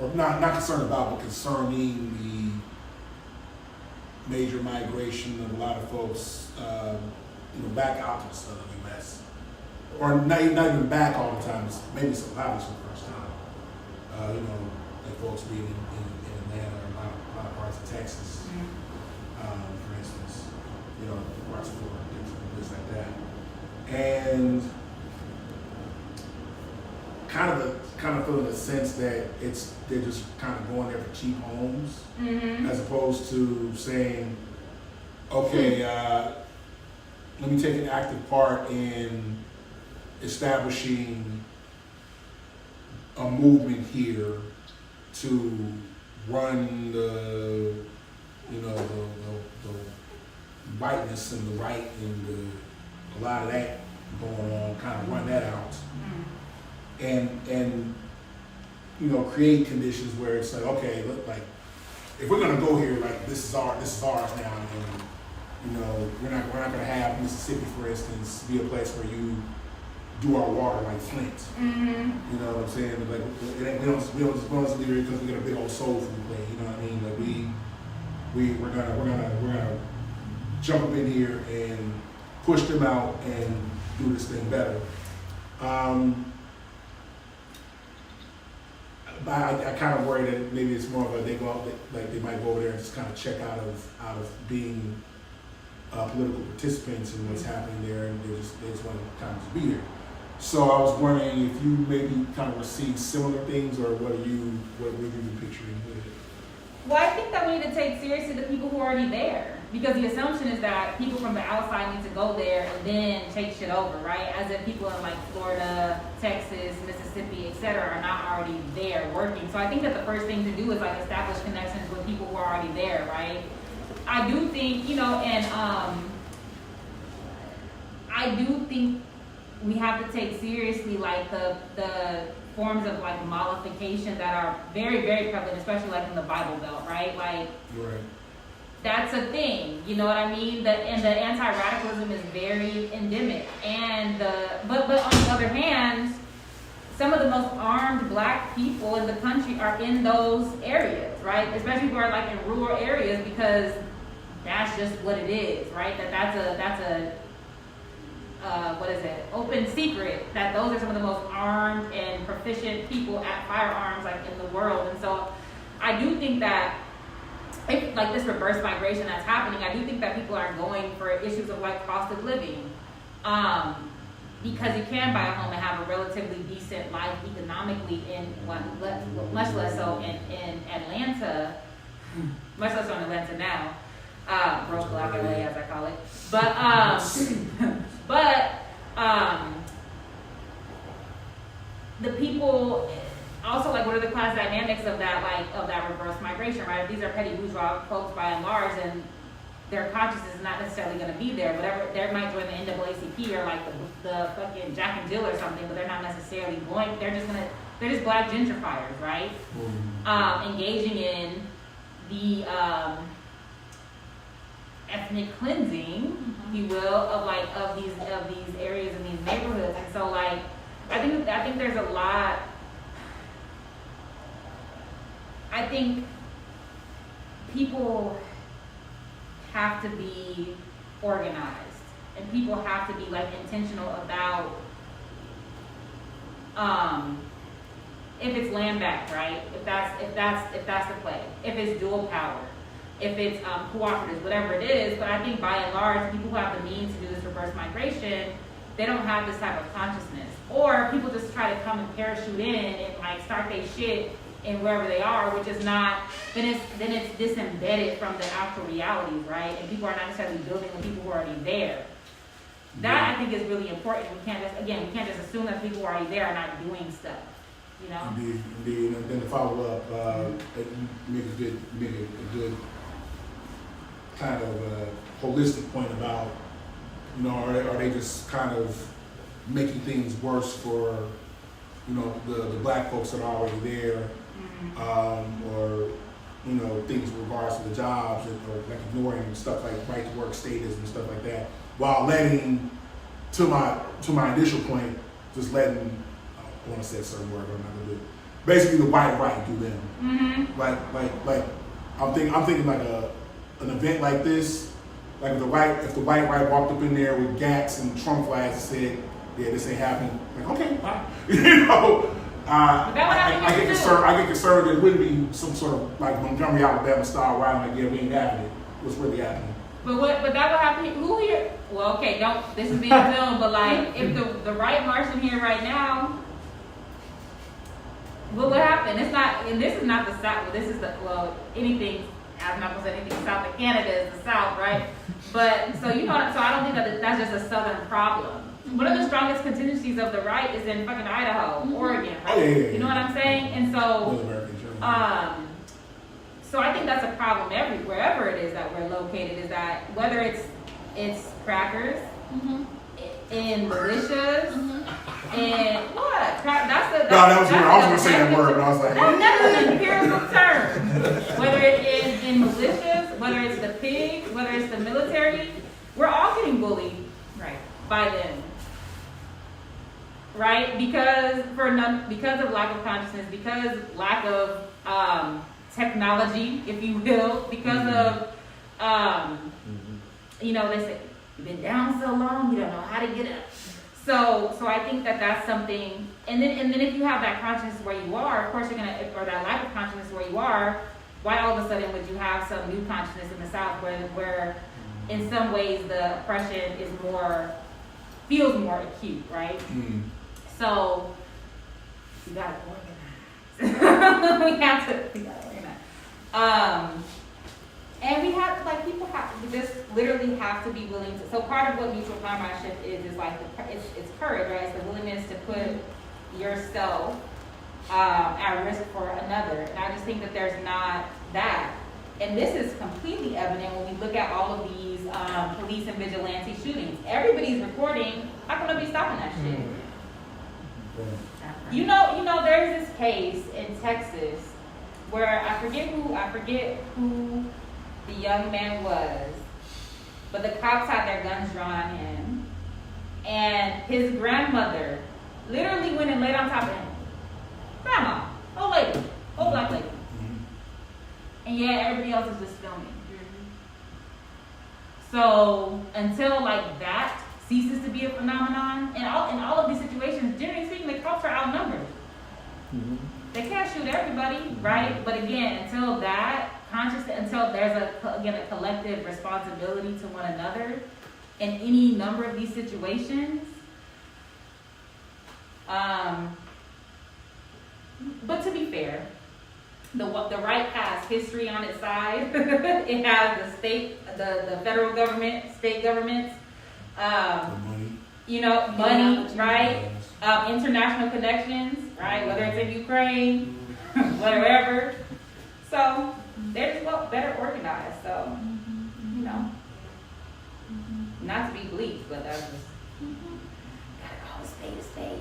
or not concerned about, but concerning the major migration of a lot of folks, back out to the southern U.S. Or not even back all the time, maybe some obviously for the first time. Like folks being in Atlanta or a lot of parts of Texas, for instance, parts of Florida, things like that. And kind of feeling a sense that they're just kind of going there for cheap homes, as opposed to saying, okay, let me take an active part in establishing a movement here to run the, you know, the whiteness and the right and a lot of that going on, kind of run that out, and you know, create conditions where it's like, okay, look, like if we're gonna go here, like this is ours now, and you know, we're not gonna have Mississippi, for instance, be a place where you do our water like Flint. You know what I'm saying? Like we don't just leave here because we got a big old soul food play. You know what I mean? Like we're gonna jump up in here and push them out and do this thing better. I kind of worry that maybe it's more of a they go out, like they might go over there and just kind of check out of being political participants in what's happening there, and they just want to kind of be there. So I was wondering if you maybe kind of receive similar things, or what have you been picturing with it? Well, I think that we need to take seriously the people who are already there, because the assumption is that people from the outside need to go there and then take shit over, right? As if people in like Florida, Texas, Mississippi, etc. are not already there working. So I think that the first thing to do is like establish connections with people who are already there, right? I do think, you know, and I do think we have to take seriously like the forms of like mollification that are very, very prevalent, especially like in the Bible Belt, right? Like, Right. that's a thing, you know what I mean? And the anti-radicalism is very endemic. And but on the other hand, some of the most armed black people in the country are in those areas, right? Especially who are like in rural areas, because that's just what it is, right? That's a what is it? Open secret that those are some of the most armed and proficient people at firearms like in the world. And so I do think that if, like this reverse migration that's happening, I do think that people are going for issues of like cost of living, because you can buy a home and have a relatively decent life economically much less so in Atlanta, much less so in Atlanta now, broke black LA as I call it, but the people. Also, like, what are the class dynamics of that reverse migration, right? If these are petty bourgeois folks by and large, and their consciousness is not necessarily going to be there. Whatever, they might join the NAACP or like the fuccan Jack and Jill or something, but they're not necessarily going. They're just black gentrifiers, right? Engaging in the ethnic cleansing, if you will, of these areas and these neighborhoods. And so, like, I think there's a lot. I think people have to be organized, and people have to be like intentional about if it's land backed, right? If that's the play. If it's dual power, if it's cooperatives, whatever it is. But I think by and large, people who have the means to do this reverse migration, they don't have this type of consciousness, or people just try to come and parachute in and like start their shit in wherever they are, which is not, then it's disembedded from the actual realities, right? And people are not necessarily building the people who are already there. That I think is really important. We can't just assume that people who are already there are not doing stuff, you know? Indeed. And then to follow up, you make a good kind of holistic point about, you know, are they just kind of making things worse for, you know, the black folks that are already there, or, you know, things in regards to the jobs, or like ignoring stuff like right to work status and stuff like that, while letting, to my initial point, just letting, I want to say a certain word, but I'm not gonna do it. Basically, the white right do them. Like I'm thinking like an event like this, like if the white right walked up in there with GATs and Trump flags and said, yeah, this ain't happening. Like, okay, bye. You know, I get concerned that it wouldn't be some sort of like Montgomery, Alabama style ride. Like, yeah, we ain't having it. What's really happening? But that would happen. Who here? Well, okay, this is being filmed, but like, if the right marching here right now, what would happen? It's not, and this is not the South. This is anything. I'm not gonna say anything south of Canada is the South, right? But so you know, so I don't think that that's just a Southern problem. one of the strongest contingencies of the right is in fucking Idaho, Oregon, right? Oh, yeah. You know what I'm saying? And so, North American German. so I think that's a problem wherever it is that we're located, is that whether it's crackers, in militias, and what? That's the. No, that was weird. I was gonna that's say that the- word, but I was like, That's an empirical term. Whether it is in militias, whether it's the pigs, whether it's the military, we're all getting bullied, right, by them, right? Because of lack of consciousness, because lack of technology, if you will, because of they say you've been down so long, you don't know how to get up. So I think that that's something. And then if you have that consciousness where you are, of course you're gonna, or that lack of consciousness where you are. Why all of a sudden would you have some new consciousness in the South where in some ways the oppression feels more acute, right? So you gotta organize. we gotta organize. And we have, people just literally have to be willing to. So part of what mutual comradeship is like it's courage, right? It's the willingness to put yourself at risk for another. And I just think that there's not that. And this is completely evident when we look at all of these police and vigilante shootings. Everybody's recording. How can nobody stopping that shit? You know, there's this case in Texas where I forget who the young man was, but the cops had their guns drawn on him, and his grandmother literally went and laid on top of him. Grandma, old lady, old black lady. And yet everybody else is just filming. So until that ceases to be a phenomenon, in all of these situations, generally speaking, the cops are outnumbered. They can't shoot everybody, right? But again, until there's a collective responsibility to one another in any number of these situations. But to be fair, the right has history on its side. It has the state, the federal government, state governments, money, right? International connections, right? Whether it's in Ukraine, wherever. So they're just better organized. So, not to be bleak, but that's just gotta always stay to stay.